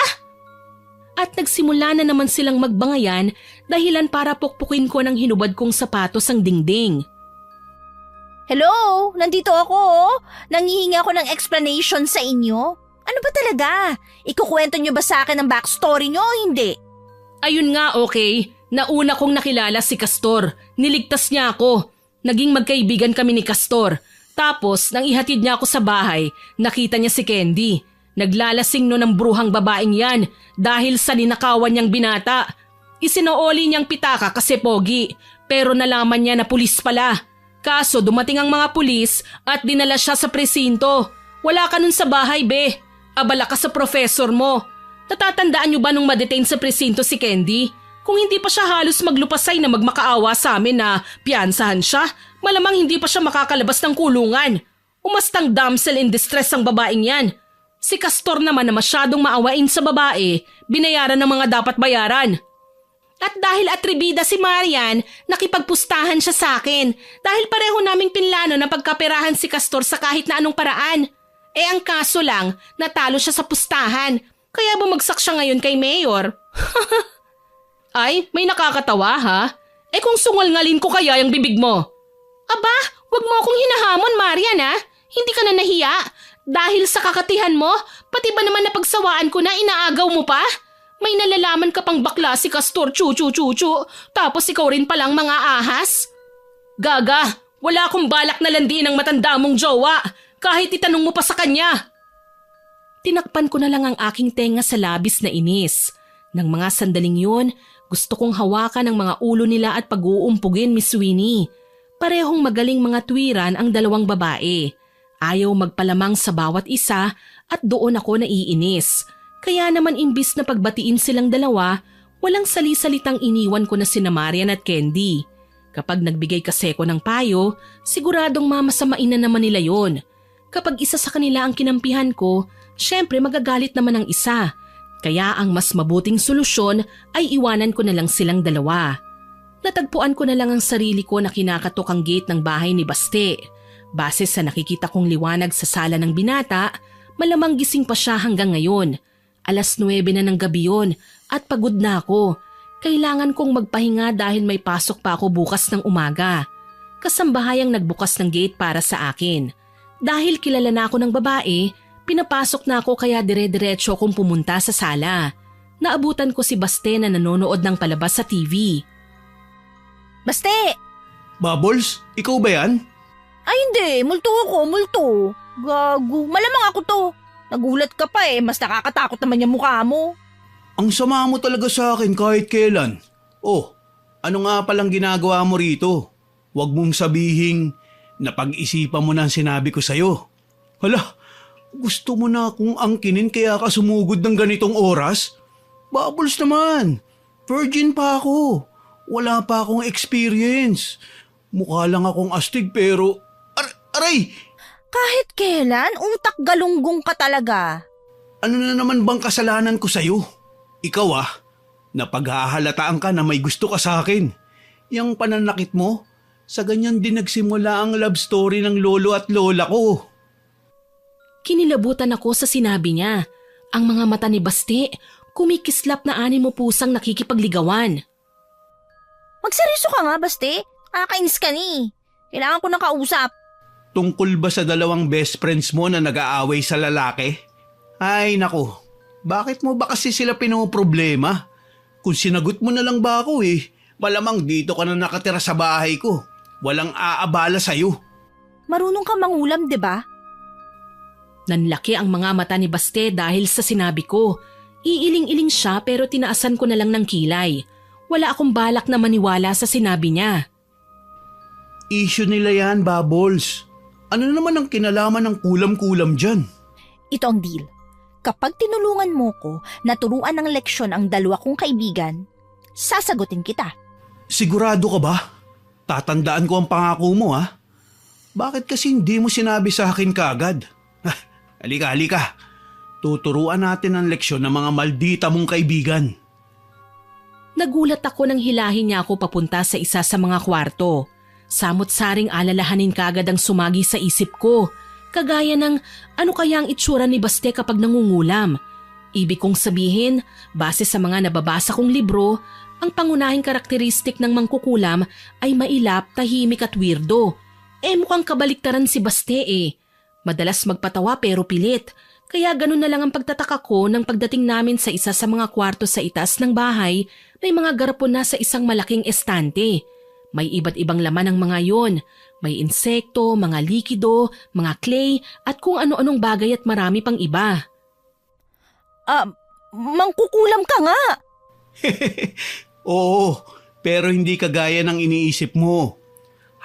At nagsimula na naman silang magbangayan dahilan para pukpukin ko ng hinubad kong sapatos ang dingding. Hello, nandito ako oh. Nangihingi ako ng explanation sa inyo. Ano ba talaga? Ikukwento nyo ba sa akin ang backstory nyo o hindi? Ayun nga okay, nauna kong nakilala si Castor. Niligtas niya ako. Naging magkaibigan kami ni Castor. Tapos nang ihatid niya ako sa bahay, nakita niya si Candy. Naglalasing no ng bruhang babaeng yan dahil sa ninakawan niyang binata. Isinooli niyang pitaka kasi pogi, pero nalaman niya na pulis pala. Kaso dumating ang mga pulis at dinala siya sa presinto. Wala ka nun sa bahay be. Abala ka sa professor mo. Natatandaan niyo ba nung madetain sa presinto si Candy? Kung hindi pa siya halos maglupasay na magmakaawa sa amin na piyansahan siya, malamang hindi pa siya makakalabas ng kulungan. Umastang damsel in distress ang babaeng yan. Si Castor naman na masyadong maawain sa babae, binayaran ng mga dapat bayaran. At dahil atribida si Marian, nakipagpustahan siya sa akin dahil pareho naming pinlano na pagkaperahan si Castor sa kahit na anong paraan. Ang kaso lang, natalo siya sa pustahan, kaya bumagsak siya ngayon kay Mayor. Ay, may nakakatawa ha? Kung sungal-ngalin ko kaya yung bibig mo. Aba, wag mo akong hinahamon, Marian ha? Hindi ka na nahiya? Dahil sa kakatihan mo, pati ba naman napagsawaan ko na inaagaw mo pa? May nalalaman ka pang bakla si Castor, chu-chu-chu-chu, tapos ikaw rin palang mga ahas? Gaga, wala akong balak na landiin ang matanda mong jowa, kahit itanong mo pa sa kanya. Tinakpan ko na lang ang aking tenga sa labis na inis. Nang mga sandaling yun, gusto kong hawakan ang mga ulo nila at pag-uumpugin, Miss Winnie. Parehong magaling mga tuwiran ang dalawang babae. Ayaw magpalamang sa bawat isa at doon ako naiinis. Kaya naman imbis na pagbatiin silang dalawa, walang sali-salitang iniwan ko na sina Marian at Candy. Kapag nagbigay kasi ko ng payo, siguradong mamasamain na naman nila yon. Kapag isa sa kanila ang kinampihan ko, syempre magagalit naman ang isa. Kaya ang mas mabuting solusyon ay iwanan ko na lang silang dalawa. Natagpuan ko na lang ang sarili ko na kinakatok ang gate ng bahay ni Baste. Base sa nakikita kong liwanag sa sala ng binata, malamang gising pa siya hanggang ngayon. 9:00 na ng gabi yon at pagod na ako. Kailangan kong magpahinga dahil may pasok pa ako bukas ng umaga. Kasambahayang nagbukas ng gate para sa akin. Dahil kilala na ako ng babae, pinapasok na ako kaya dire-diretso akong pumunta sa sala. Naabutan ko si Baste na nanonood ng palabas sa TV. Baste! Bubbles, ikaw ba yan? Ay hindi, multo ako, multo. Gago, malamang ako to. Nagulat ka pa mas nakakatakot naman yung mukha mo. Ang sama mo talaga sa akin kahit kailan. Oh, ano nga palang ginagawa mo rito? Huwag mong sabihing napag-isipan mo na ang sinabi ko sa'yo. Hala, gusto mo na akong angkinin kaya ka sumugod ng ganitong oras? Bubbles naman, virgin pa ako. Wala pa akong experience. Mukha lang akong astig pero... Aray! Kahit kailan, utak galunggong ka talaga. Ano na naman bang kasalanan ko sa'yo? Ikaw napaghahalataan ka na may gusto ka sa akin. Yang pananakit mo, sa ganyan din nagsimula ang love story ng lolo at lola ko. Kinilabutan ako sa sinabi niya. Ang mga mata ni Baste, kumikislap na animo pusang nakikipagligawan. Magseryoso ka nga, Baste. Nakakainis ka ni. Kailangan ko ng kausap. Tungkol ba sa dalawang best friends mo na nag-aaway sa lalaki? Ay nako, bakit mo ba kasi sila pinoproblema? Kung sinagot mo na lang ba ako malamang dito ka na nakatira sa bahay ko. Walang aabala sa'yo. Marunong ka mangulam, di ba? Nanlaki ang mga mata ni Baste dahil sa sinabi ko. Iiling-iling siya pero tinaasan ko na lang ng kilay. Wala akong balak na maniwala sa sinabi niya. Issue nila yan, Bubbles. Ano naman ang kinalaman ng kulam-kulam dyan? Ito ang deal. Kapag tinulungan mo ko na turuan ng leksyon ang dalawa kong kaibigan, sasagutin kita. Sigurado ka ba? Tatandaan ko ang pangako mo Bakit kasi hindi mo sinabi sa akin kaagad? Halika. Tuturuan natin ang leksyon ng mga maldita mong kaibigan. Nagulat ako nang hilahin niya ako papunta sa isa sa mga kwarto. Samot-saring alalahanin kagad ang sumagi sa isip ko. Kagaya ng ano kaya ang itsura ni Baste kapag nangungulam. Ibig kong sabihin, base sa mga nababasa kong libro, ang pangunahing karakteristik ng mangkukulam ay mailap, tahimik at weirdo. Mukhang kabaliktaran si Baste Madalas magpatawa pero pilit. Kaya ganun na lang ang pagtataka ko nang pagdating namin sa isa sa mga kwarto sa itaas ng bahay, may mga garapon na sa isang malaking estante. May iba't ibang laman ng mga yon. May insekto, mga likido, mga clay at kung ano-anong bagay at marami pang iba. Mangkukulam ka nga. Oo, pero hindi kagaya ng iniisip mo.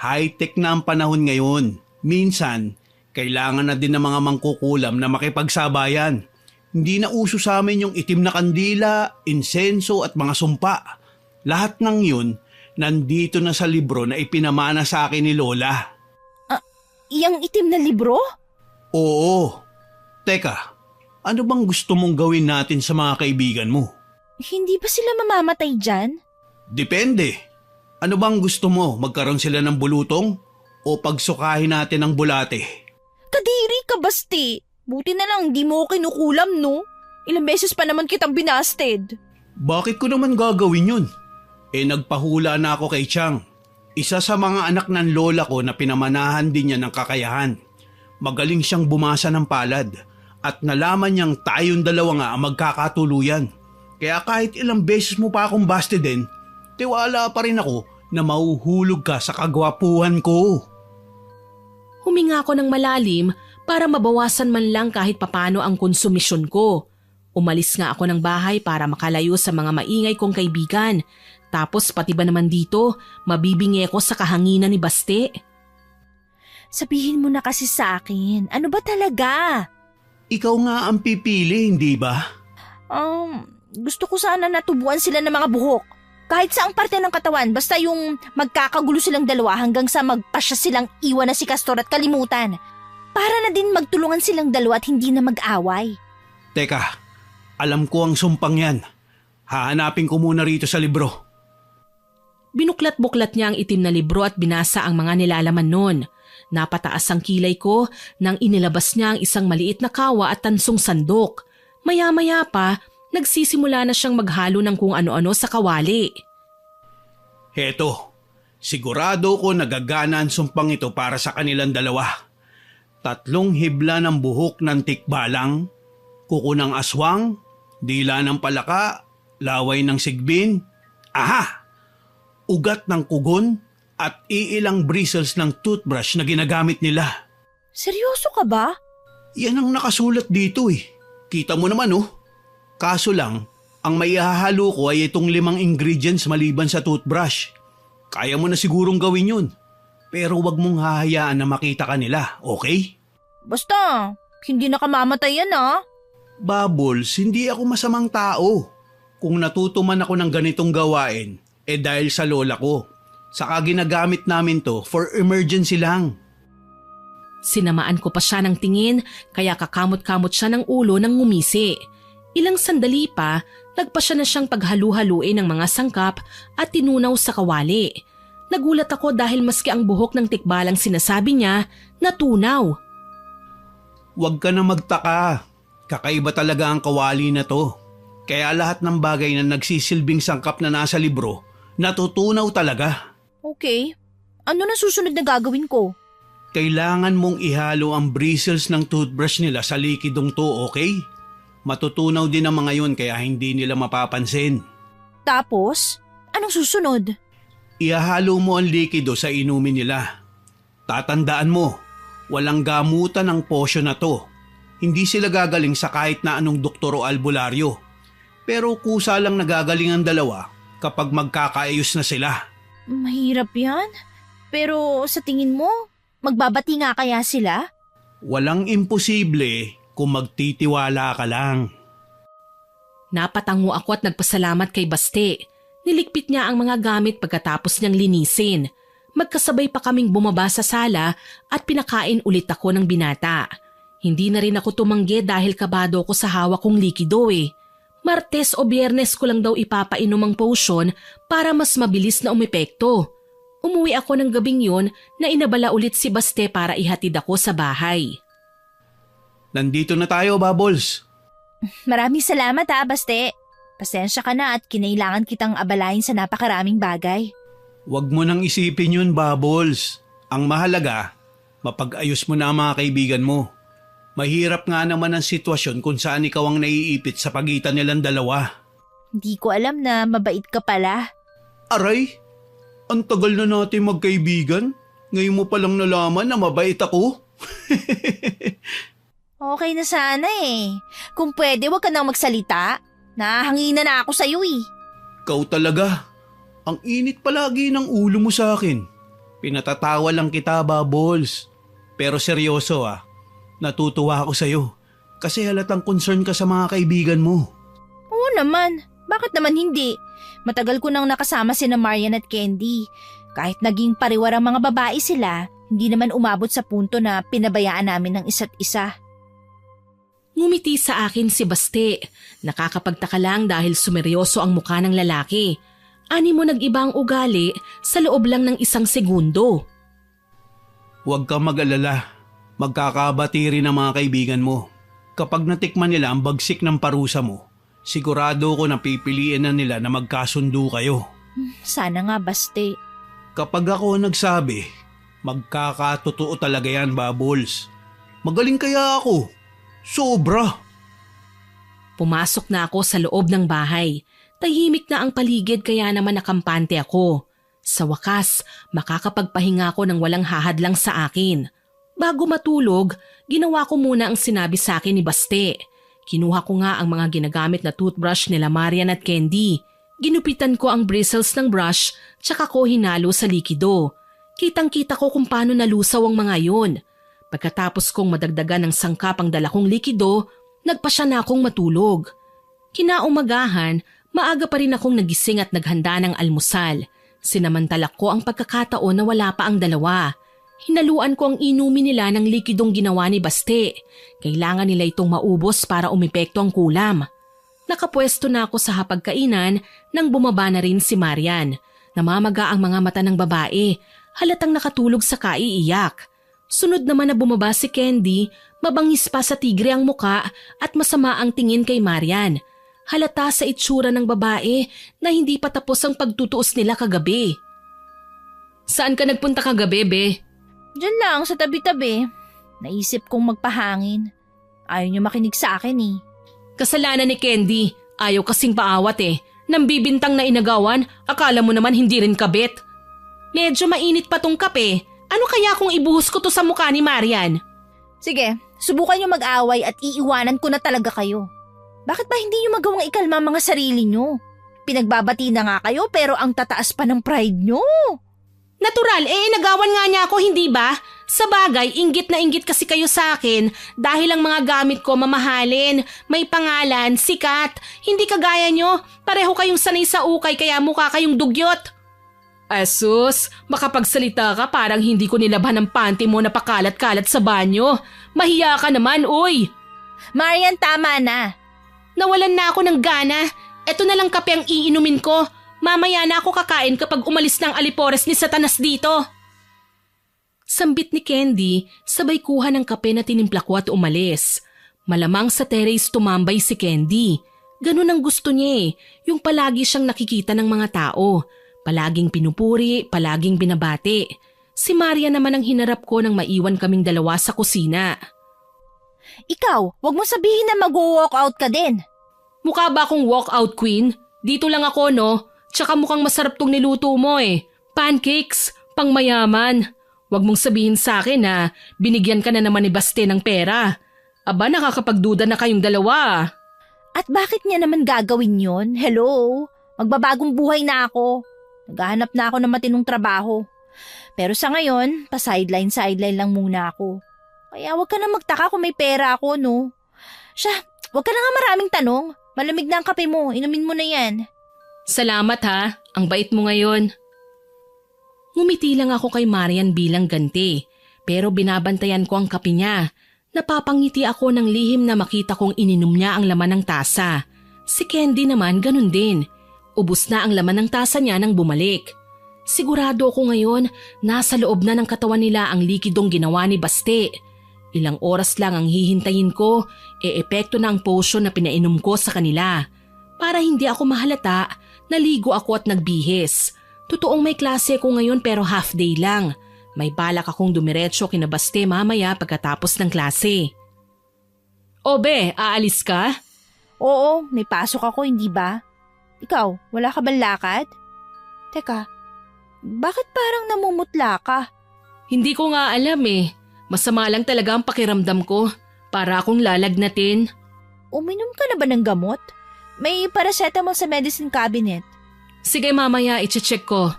High-tech na ang panahon ngayon. Minsan, kailangan na din ng mga mangkukulam na makipagsabayan. Hindi na uso sa amin yung itim na kandila, insenso at mga sumpa. Lahat ng yun, nandito na sa libro na ipinamana sa akin ni Lola. Iyang itim na libro? Oo. Teka, Ano bang gusto mong gawin natin sa mga kaibigan mo? Hindi ba sila mamamatay dyan? Depende. Ano bang gusto mo? Magkaroon sila ng bulutong? O pagsukahin natin ang bulate? Kadiri ka, Basti. Buti na lang di mo ako kinukulam, no? Ilang beses pa naman kitang binasted. Bakit ko naman gagawin yun? Nagpahula na ako kay Chang. Isa sa mga anak ng lola ko na pinamanahan din niya ng kakayahan. Magaling siyang bumasa ng palad at nalaman niyang tayong dalawa nga ang magkakatuluyan. Kaya kahit ilang beses mo pa akong bastedin, tiwala pa rin ako na mahuhulog ka sa kagwapuhan ko. Huminga ako ng malalim para mabawasan man lang kahit papano ang konsumisyon ko. Umalis nga ako ng bahay para makalayo sa mga maingay kong kaibigan. Tapos pati ba naman dito, mabibingi ako sa kahanginan ni Baste. Sabihin mo na kasi sa akin, ano ba talaga? Ikaw nga ang pipili, hindi ba? Gusto ko sana natubuan sila ng mga buhok. Kahit saang parte ng katawan, basta yung magkakagulo silang dalawa hanggang sa magpasya silang iwan na si Castor at kalimutan. Para na din magtulungan silang dalawa at hindi na mag-away. Teka, alam ko ang sumpang yan. Hahanapin ko muna rito sa libro. Binuklat-buklat niya ang itim na libro at binasa ang mga nilalaman nun. Napataas ang kilay ko nang inilabas niya ang isang maliit na kawa at tansong sandok. Maya-maya pa, nagsisimula na siyang maghalo ng kung ano-ano sa kawali. Heto, sigurado ko nagagana ang sumpang ito para sa kanilang dalawa. 3 hibla ng buhok ng tikbalang, kuko ng aswang, dila ng palaka, laway ng sigbin, ugat ng kugon at iilang bristles ng toothbrush na ginagamit nila. Seryoso ka ba? Yan ang nakasulat dito eh. Kita mo naman oh. Kaso lang, ang maihahalo ko ay itong 5 ingredients maliban sa toothbrush. Kaya mo na sigurong gawin yun. Pero wag mong hahayaan na makita ka nila, okay? Basta, hindi na kamamatay yan Bubbles, hindi ako masamang tao. Kung natuto man ako ng ganitong gawain, dahil sa lola ko. Saka ginagamit namin to for emergency lang. Sinamaan ko pa siya ng tingin kaya kakamot-kamot siya ng ulo nang ngumisi. Ilang sandali pa, nagpasya na siyang paghalu-haluin ng mga sangkap at tinunaw sa kawali. Nagulat ako dahil maski ang buhok ng tikbalang sinasabi niya, natunaw. Huwag ka na magtaka. Kakaiba talaga ang kawali na to. Kaya lahat ng bagay na nagsisilbing sangkap na nasa libro, natutunaw talaga. Okay. Ano na susunod na gagawin ko? Kailangan mong ihalo ang bristles ng toothbrush nila sa likidong to, okay? Matutunaw din ang mga yun kaya hindi nila mapapansin. Tapos, anong susunod? Ihalo mo ang likido sa inumin nila. Tatandaan mo, walang gamutan ang potion na to. Hindi sila gagaling sa kahit na anong doktor o albularyo. Pero kusa lang nagagaling ang dalawa kapag magkakaayos na sila. Mahirap yan. Pero sa tingin mo, magbabati nga kaya sila? Walang imposible kung magtitiwala ka lang. Napatango ako at nagpasalamat kay Baste. Niligpit niya ang mga gamit pagkatapos niyang linisin. Magkasabay pa kaming bumaba sa sala at pinakain ulit ako ng binata. Hindi na rin ako tumanggi dahil kabado ko sa hawak kong likido eh. Martes o Biyernes ko lang daw ipapainom ang potion para mas mabilis na umepekto. Umuwi ako ng gabing yon na inabala ulit si Baste para ihatid ako sa bahay. Nandito na tayo, Bubbles. Maraming salamat Baste. Pasensya ka na at kinailangan kitang abalahin sa napakaraming bagay. Huwag mo nang isipin yun, Bubbles. Ang mahalaga, mapag-ayos mo na ang mga kaibigan mo. Mahirap nga naman ang sitwasyon kung saan ikaw ang naiipit sa pagitan nilang dalawa. Hindi ko alam na mabait ka pala. Aray, ang tagal na natin magkaibigan. Ngayon mo palang nalaman na mabait ako. Okay na sana eh. Kung pwede, wag ka nang magsalita. Nahangina na ako sa'yo eh. Ikaw talaga. Ang init palagi ng ulo mo sa akin. Pinatatawa lang kita, Bubbles. Pero seryoso natutuwa ako sa'yo. Kasi halatang concern ka sa mga kaibigan mo. Oo naman. Bakit naman hindi? Matagal ko nang nakasama sina Marian at Candy. Kahit naging pariwar ang mga babae sila, hindi naman umabot sa punto na pinabayaan namin ng isa't isa. Ngumiti sa akin si Baste. Nakakapagtaka lang dahil sumeryoso ang mukha ng lalaki. Ani mo nag-iba ang ugali sa loob lang ng 1 segundo. Huwag kang mag-alala. Magkakabati rin ang mga kaibigan mo. Kapag natikman nila ang bagsik ng parusa mo, sigurado ko na pipiliin na nila na magkasundo kayo. Sana nga, Baste. Kapag ako nagsabi, magkakatotoo talaga yan, Bubbles. Magaling kaya ako. Sobra. Pumasok na ako sa loob ng bahay. Tahimik na ang paligid kaya naman nakampante ako. Sa wakas, makakapagpahinga ako ng walang hahadlang sa akin. Bago matulog, ginawa ko muna ang sinabi sa akin ni Baste. Kinuha ko nga ang mga ginagamit na toothbrush nila Marian at Candy. Ginupitan ko ang bristles ng brush tsaka ko hinalo sa likido. Kitang-kita ko kung paano nalusaw ang mga yun. Pagkatapos kong madagdagan ng sangkap ang dala kong likido, nagpasya na akong matulog. Kinaumagahan, maaga pa rin akong nagising at naghanda ng almusal. Sinamantala ko ang pagkakataon na wala pa ang dalawa. Hinaluan ko ang inumin nila ng likidong ginawa ni Baste. Kailangan nila itong maubos para umepekto ang kulam. Nakapwesto na ako sa hapagkainan nang bumaba na rin si Marian. Namamaga ang mga mata ng babae, halatang nakatulog sa kaiiyak. Sunod naman na bumaba si Candy, mabangis pa sa tigre ang muka at masama ang tingin kay Marian. Halata sa itsura ng babae na hindi pa tapos ang pagtutuos nila kagabi. Saan ka nagpunta kagabi, be? Diyan lang sa tabi-tabi. Naisip kong magpahangin. Ayaw niyo makinig sa akin eh. Kasalanan ni Candy. Ayaw kasing paawat eh. Nang bibintang na inagawan, akala mo naman hindi rin kabit. Medyo mainit pa tong kape. Ano kaya kung ibuhos ko to sa mukha ni Marian? Sige, subukan niyo mag-away at iiwanan ko na talaga kayo. Bakit ba hindi niyo magawang ikalma ang mga sarili niyo? Pinagbabati na nga kayo pero ang tataas pa ng pride niyo. Natural, nagawan nga niya ako, hindi ba? Sa bagay, inggit na inggit kasi kayo sa akin dahil ang mga gamit ko mamahalin, may pangalan, sikat. Hindi kagaya nyo, pareho kayong sanay sa ukay kaya mukha kayong dugyot. Asus, makapagsalita ka parang hindi ko nilabhan ang panty mo na pakalat-kalat sa banyo. Mahiya ka naman, uy! Marian, tama na. Nawalan na ako ng gana. Eto na lang kape ang iinumin ko. Mamaya na ako kakain kapag umalis ng alipores ni Satanas dito. Sambit ni Candy, sabay kuha ng kape na tinimpla ko at umalis. Malamang sa terrace tumambay si Candy. Ganun ang gusto niya yung palagi siyang nakikita ng mga tao. Palaging pinupuri, palaging binabati. Si Maria naman ang hinarap ko nang maiwan kaming dalawa sa kusina. Ikaw, wag mo sabihin na mag-walk out ka din. Mukha ba akong walkout queen? Dito lang ako, no? Tsaka mukhang masarap tong niluto mo eh. Pancakes, pang mayaman. Huwag mong sabihin sa akin na binigyan ka na naman ni Baste ng pera. Aba, nakakapagduda na kayong dalawa. At bakit niya naman gagawin yon? Hello? Magbabagong buhay na ako. Naghahanap na ako ng matinong trabaho. Pero sa ngayon, pa-sideline lang muna ako. Kaya huwag ka na magtaka kung may pera ako, no? Siya, huwag ka na nga maraming tanong. Malamig na ang kape mo, inumin mo na yan. Salamat ha, ang bait mo ngayon. Ngumiti lang ako kay Marian bilang ganti, pero binabantayan ko ang kape niya. Napapangiti ako ng lihim na makita kong ininom niya ang laman ng tasa. Si Candy naman ganun din. Ubus na ang laman ng tasa niya nang bumalik. Sigurado ako ngayon, nasa loob na ng katawan nila ang likidong ginawa ni Baste. Ilang oras lang ang hihintayin ko, epekto na ang potion na pinainom ko sa kanila. Para hindi ako mahalata, naligo ako at nagbihis. Totoong may klase ko ngayon pero half day lang. May balak akong dumiretso kina Baste mamaya pagkatapos ng klase. Obe, aalis ka? Oo, may pasok ako, hindi ba? Ikaw, wala ka bang lakad? Teka, bakit parang namumutla ka? Hindi ko nga alam eh. Masama lang talaga ang pakiramdam ko. Para akong lalagnatin. Uminom ka na ba ng gamot? May paracetamol sa medicine cabinet. Sige mamaya, iche-check ko.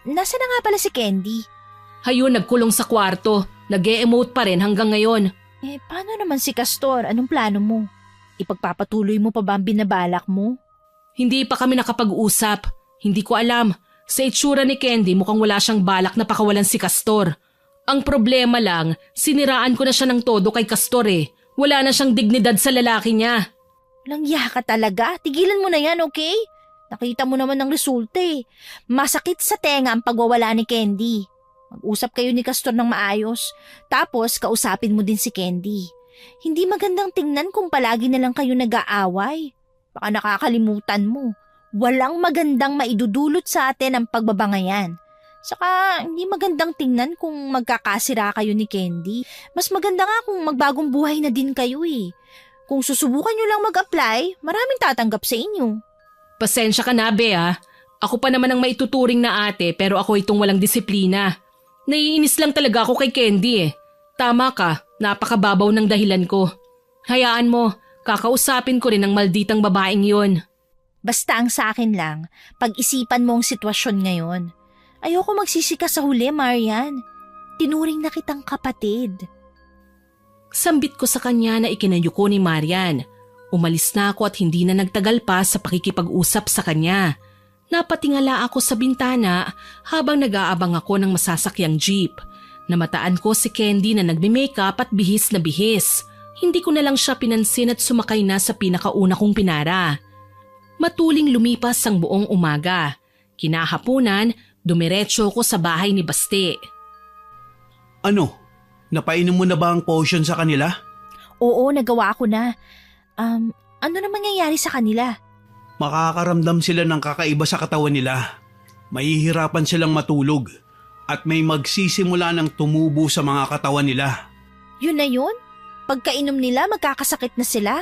Nasa na nga pala si Candy? Hayun, nagkulong sa kwarto. Nag-e-emote pa rin hanggang ngayon. Paano naman si Castor? Anong plano mo? Ipagpapatuloy mo pa ba ang binabalak mo? Hindi pa kami nakapag-usap. Hindi ko alam. Sa itsura ni Candy mukhang wala siyang balak na pakawalan si Castor. Ang problema lang, siniraan ko na siya ng todo kay Castor eh. Wala na siyang dignidad sa lalaki niya. Walang iya ka talaga. Tigilan mo na yan, okay? Nakita mo naman ang resulta eh. Masakit sa tenga ang pagwawala ni Candy. Mag-usap kayo ni Castor ng maayos. Tapos kausapin mo din si Candy. Hindi magandang tingnan kung palagi na lang kayo nag-aaway. Baka nakakalimutan mo. Walang magandang maidudulot sa atin ang pagbabangayan. Saka hindi magandang tingnan kung magkakasira kayo ni Candy. Mas maganda nga kung magbagong buhay na din kayo eh. Kung susubukan nyo lang mag-apply, maraming tatanggap sa inyo. Pasensya ka na, Be ah. Ako pa naman ang maituturing na ate pero ako itong walang disiplina. Naiinis lang talaga ako kay Candy eh. Tama ka, napakababaw ng dahilan ko. Hayaan mo, kakausapin ko rin ang malditang babaeng yun. Basta ang sa akin lang, pag-isipan mo ang sitwasyon ngayon. Ayoko magsisika sa huli, Marian. Tinuring na kitang kapatid. Sambit ko sa kanya na ikinayuko ni Marian. Umalis na ako at hindi na nagtagal pa sa pakikipag-usap sa kanya. Napatingala ako sa bintana habang nag-aabang ako ng masasakyang jeep. Namataan ko si Candy na nagme-makeup at bihis na bihis. Hindi ko na lang siya pinansin at sumakay na sa pinakauna kong pinara. Matuling lumipas ang buong umaga. Kinahapunan, dumiretso ko sa bahay ni Baste. Ano? Napainom mo na ba ang potion sa kanila? Oo, nagawa ko na. Ano na mangyayari sa kanila? Makakaramdam sila ng kakaiba sa katawan nila. Mahihirapan silang matulog at may magsisimula ng tumubo sa mga katawan nila. Yun na yun? Pagkainom nila, magkakasakit na sila?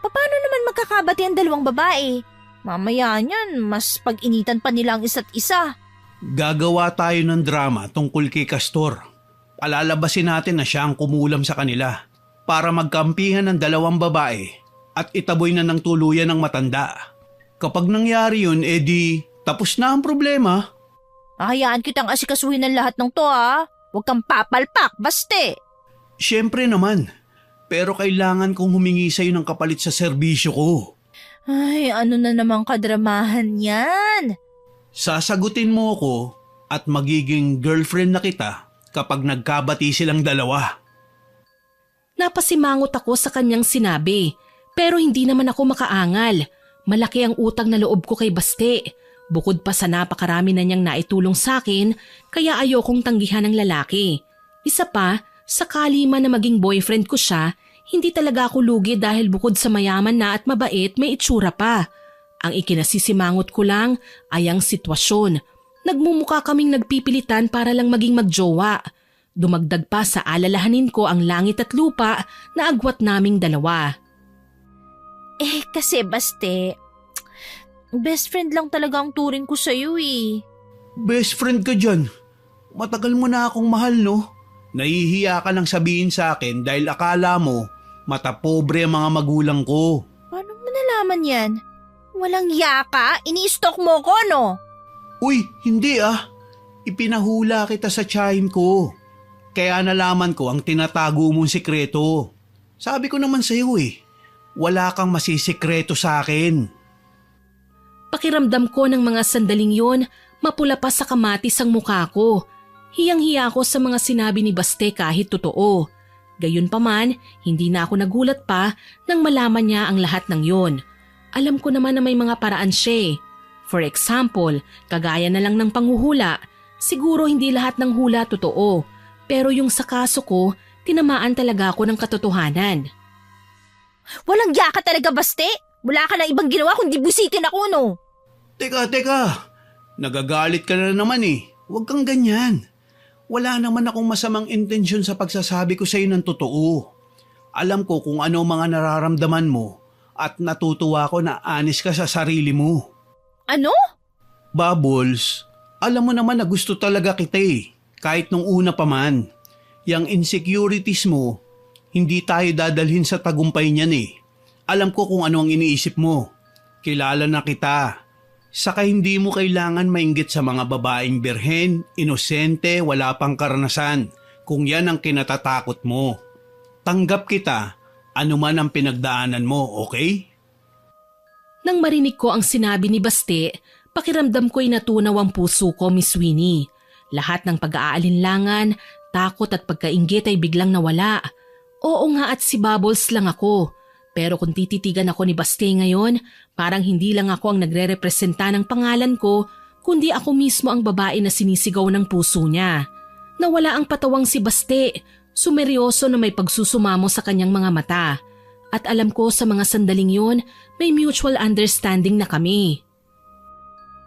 Paano naman magkakabati ang dalawang babae? Mamaya niyan, mas pag-initan pa nila ang isa't isa. Gagawa tayo ng drama tungkol kay Castor. Palalabasin natin na siya ang kumulam sa kanila para magkampihan ng dalawang babae at itaboy na ng tuluyan ng matanda. Kapag nangyari yun, edi tapos na ang problema. Hayaan kitang asikasuhin ng lahat ng to ha. Huwag kang papalpak, Baste. Siyempre naman, pero kailangan kong humingi sa'yo ng kapalit sa serbisyo ko. Ay, ano na namang kadramahan yan? Sasagutin mo ko at magiging girlfriend na kita kapag nagkabati silang dalawa. Napasimangot ako sa kanyang sinabi, pero hindi naman ako makaangal. Malaki ang utang na loob ko kay Baste. Bukod pa sa napakarami na niyang naitulong sa akin, kaya ayokong tanggihan ng lalaki. Isa pa, sakali man na maging boyfriend ko siya, hindi talaga ako lugi dahil bukod sa mayaman na at mabait, may itsura pa. Ang ikinasisimangot ko lang ay ang sitwasyon. Nagmumukha kaming nagpipilitan para lang maging magjowa. Dumagdag pa sa alalahanin ko ang langit at lupa na agwat naming dalawa. Kasi Baste, best friend lang talaga ang turing ko sa'yo eh. Best friend ka dyan. Matagal mo na akong mahal, no? Nahihiya ka lang sabihin sa akin dahil akala mo matapobre ang mga magulang ko. Paano mo nalaman yan? Walang yaka? Ini-stalk mo ko, no? Uy, hindi ah. Ipinahula kita sa tiyahin ko. Kaya nalaman ko ang tinatago mong sikreto. Sabi ko naman sa'yo wala kang masisikreto sa akin. Pakiramdam ko ng mga sandaling yon, mapula pa sa kamatis ang mukha ko. Hiyang-hiya ako sa mga sinabi ni Baste kahit totoo. Gayunpaman, hindi na ako nagulat pa nang malaman niya ang lahat ng yon. Alam ko naman na may mga paraan siya. For example, kagaya na lang ng panghuhula. Siguro hindi lahat ng hula totoo. Pero yung sa kaso ko, tinamaan talaga ako ng katotohanan. Walang yaka talaga, Baste. Wala ka na ibang ginawa kundi busitin ako, no? Teka. Nagagalit ka na naman Huwag kang ganyan. Wala naman akong masamang intensyon sa pagsasabi ko sa'yo ng totoo. Alam ko kung ano mga nararamdaman mo at natutuwa ko na honest ka sa sarili mo. Ano? Bubbles, alam mo naman na gusto talaga kita kahit nung una pa man. Yang insecurities mo, hindi tayo dadalhin sa tagumpay niyan Alam ko kung ano ang iniisip mo. Kilala na kita. Saka hindi mo kailangan mainggit sa mga babaeng birhen, inosente, wala pang karanasan. Kung yan ang kinatatakot mo. Tanggap kita, anuman ang pinagdaanan mo, okay? Nang marinig ko ang sinabi ni Baste, pakiramdam ko'y natunaw ang puso ko, Miss Winnie. Lahat ng pag-aalinlangan, takot at pagkainggit ay biglang nawala. Oo nga at si Bubbles lang ako. Pero kung tititigan ako ni Baste ngayon, parang hindi lang ako ang nagre-representa ng pangalan ko, kundi ako mismo ang babae na sinisigaw ng puso niya. Nawala ang patawang si Baste, sumeryoso na may pagsusumamo sa kanyang mga mata. At alam ko sa mga sandaling yun, may mutual understanding na kami.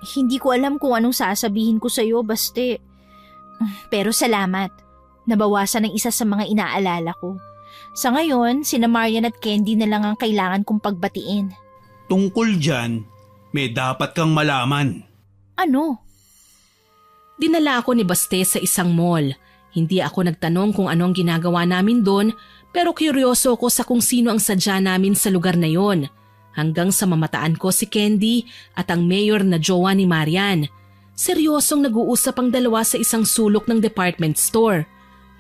Hindi ko alam kung anong sasabihin ko sa'yo, Baste. Pero salamat. Nabawasan ng isa sa mga inaalala ko. Sa ngayon, sina Marian at Candy na lang ang kailangan kong pagbatiin. Tungkol dyan, may dapat kang malaman. Ano? Dinala ako ni Baste sa isang mall. Hindi ako nagtanong kung ano ang ginagawa namin doon, pero kuryoso ko sa kung sino ang sadya namin sa lugar na yon. Hanggang sa mamataan ko si Candy at ang mayor na jowa ni Marian. Seryosong nag-uusap ang dalawa sa isang sulok ng department store.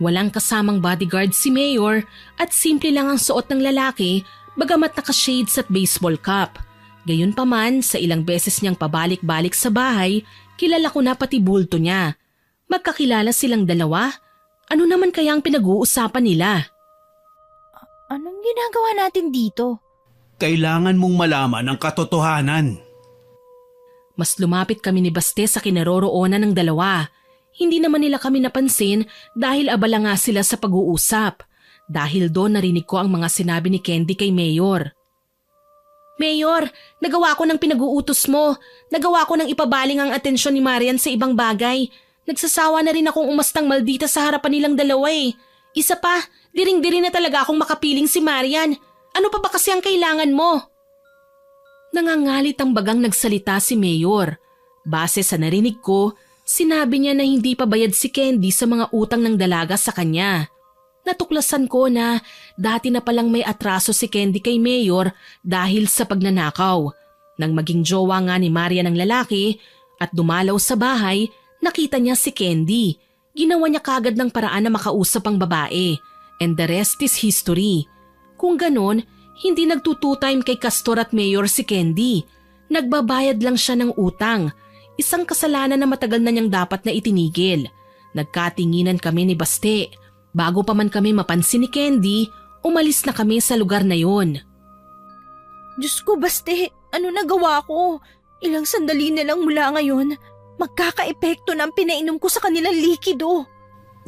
Walang kasamang bodyguard si Mayor at simple lang ang suot ng lalaki bagamat naka-shades at baseball cap. Gayunpaman, sa ilang beses niyang pabalik-balik sa bahay, kilala ko na pati bulto niya. Magkakilala silang dalawa? Ano naman kaya ang pinag-uusapan nila? Anong ginagawa natin dito? Kailangan mong malaman ang katotohanan. Mas lumapit kami ni Baste sa kinaroroonan ng dalawa. Hindi naman nila kami napansin dahil abala nga sila sa pag-uusap. Dahil doon narinig ko ang mga sinabi ni Candy kay Mayor. Mayor, nagawa ko ng pinag-uutos mo. Nagawa ko ng ipabaling ang atensyon ni Marian sa ibang bagay. Nagsasawa na rin akong umastang maldita sa harapan nilang dalawa eh. Isa pa, diring-diri na talaga akong makapiling si Marian. Ano pa ba kasi ang kailangan mo? Nangangalit ang bagang nagsalita si Mayor. Base sa narinig ko, sinabi niya na hindi pa bayad si Candy sa mga utang ng dalaga sa kanya. Natuklasan ko na dati na palang may atraso si Candy kay Mayor dahil sa pagnanakaw. Nang maging jowa nga ni Maria ng lalaki at dumalaw sa bahay, nakita niya si Candy. Ginawa niya kagad ng paraan na makausap ang babae. And the rest is history. Kung ganon, hindi nagtututime kay Castor at Mayor si Candy. Nagbabayad lang siya ng utang. Isang kasalanan na matagal na niyang dapat na itinigil. Nagkatinginan kami ni Baste. Bago pa man kami mapansin ni Candy, umalis na kami sa lugar na yon. Diyos ko, Baste, ano nagawa ko? Ilang sandali na lang mula ngayon, magkaka-epekto na ang pinainom ko sa kanilang likido.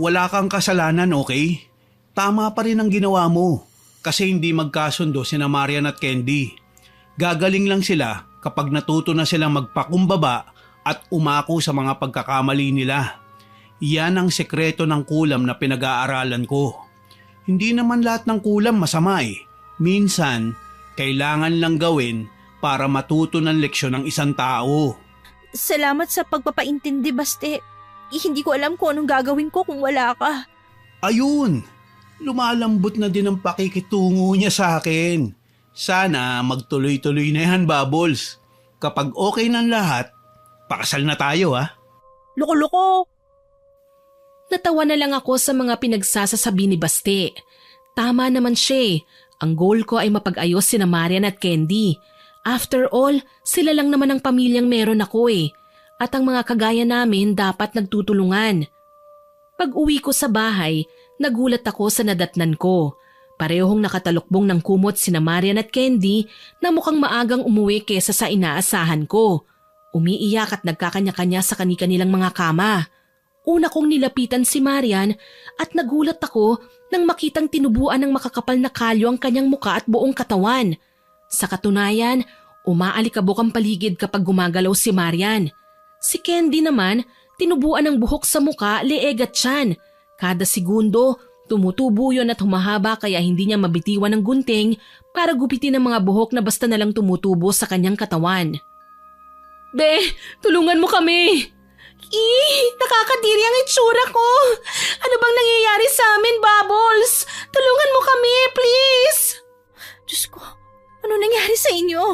Wala kang kasalanan, okay? Tama pa rin ang ginawa mo. Kasi hindi magkasundo sina Marian at Candy. Gagaling lang sila kapag natuto na silang magpakumbaba at umako sa mga pagkakamali nila. Yan ang sekreto ng kulam na pinag-aaralan ko. Hindi naman lahat ng kulam masama eh. Minsan, kailangan lang gawin para matuto ng leksyon ng isang tao. Salamat sa pagpapaintindi, Baste. Hindi ko alam kung anong gagawin ko kung wala ka. Ayun! Lumalambot na din ang pakikitungo niya sa akin. Sana magtuloy-tuloy na yan, Bubbles. Kapag okay ng lahat, pakasal na tayo ha. Loko-loko! Natawa na lang ako sa mga pinagsasasabi ni Baste. Tama naman siya. Ang goal ko ay mapag-ayos sina Marian at Candy. After all, sila lang naman ang pamilyang meron ako eh. At ang mga kagaya namin dapat nagtutulungan. Pag-uwi ko sa bahay, nagulat ako sa nadatnan ko. Parehong nakatalukbong ng kumot sina Marian at Candy na mukhang maagang umuwi kesa sa inaasahan ko. Umiiyak at nagkakanya-kanya sa kani-kanilang mga kama. Una kong nilapitan si Marian at nagulat ako nang makitang tinubuan ng makakapal na kalyo ang kanyang muka at buong katawan. Sa katunayan, umaalikabok ang paligid kapag gumagalaw si Marian. Si Candy naman, tinubuan ng buhok sa muka, leeg at tiyan. Kada segundo, tumutubo yun at humahaba kaya hindi niya mabitiwan ng gunting para gupitin ang mga buhok na basta nalang tumutubo sa kanyang katawan. Be, tulungan mo kami! Nakakadiri ang itsura ko! Ano bang nangyayari sa amin, Bubbles? Tulungan mo kami, please! Diyos ko, ano nangyari sa inyo?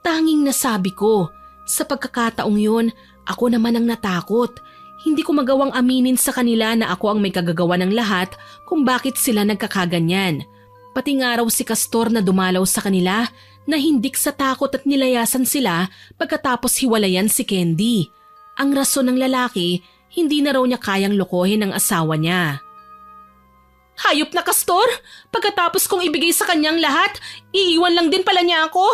Tanging nasabi ko. Sa pagkakataong yun, ako naman ang natakot. Hindi ko magawang aminin sa kanila na ako ang may kagagawa ng lahat kung bakit sila nagkakaganyan. Pati nga raw si Castor na dumalaw sa kanila, nahindik sa takot at nilayasan sila pagkatapos hiwalayan si Candy. Ang rason ng lalaki, hindi na raw niya kayang lokohin ang asawa niya. Hayop na Castor! Pagkatapos kong ibigay sa kanyang lahat, iiwan lang din pala niya ako.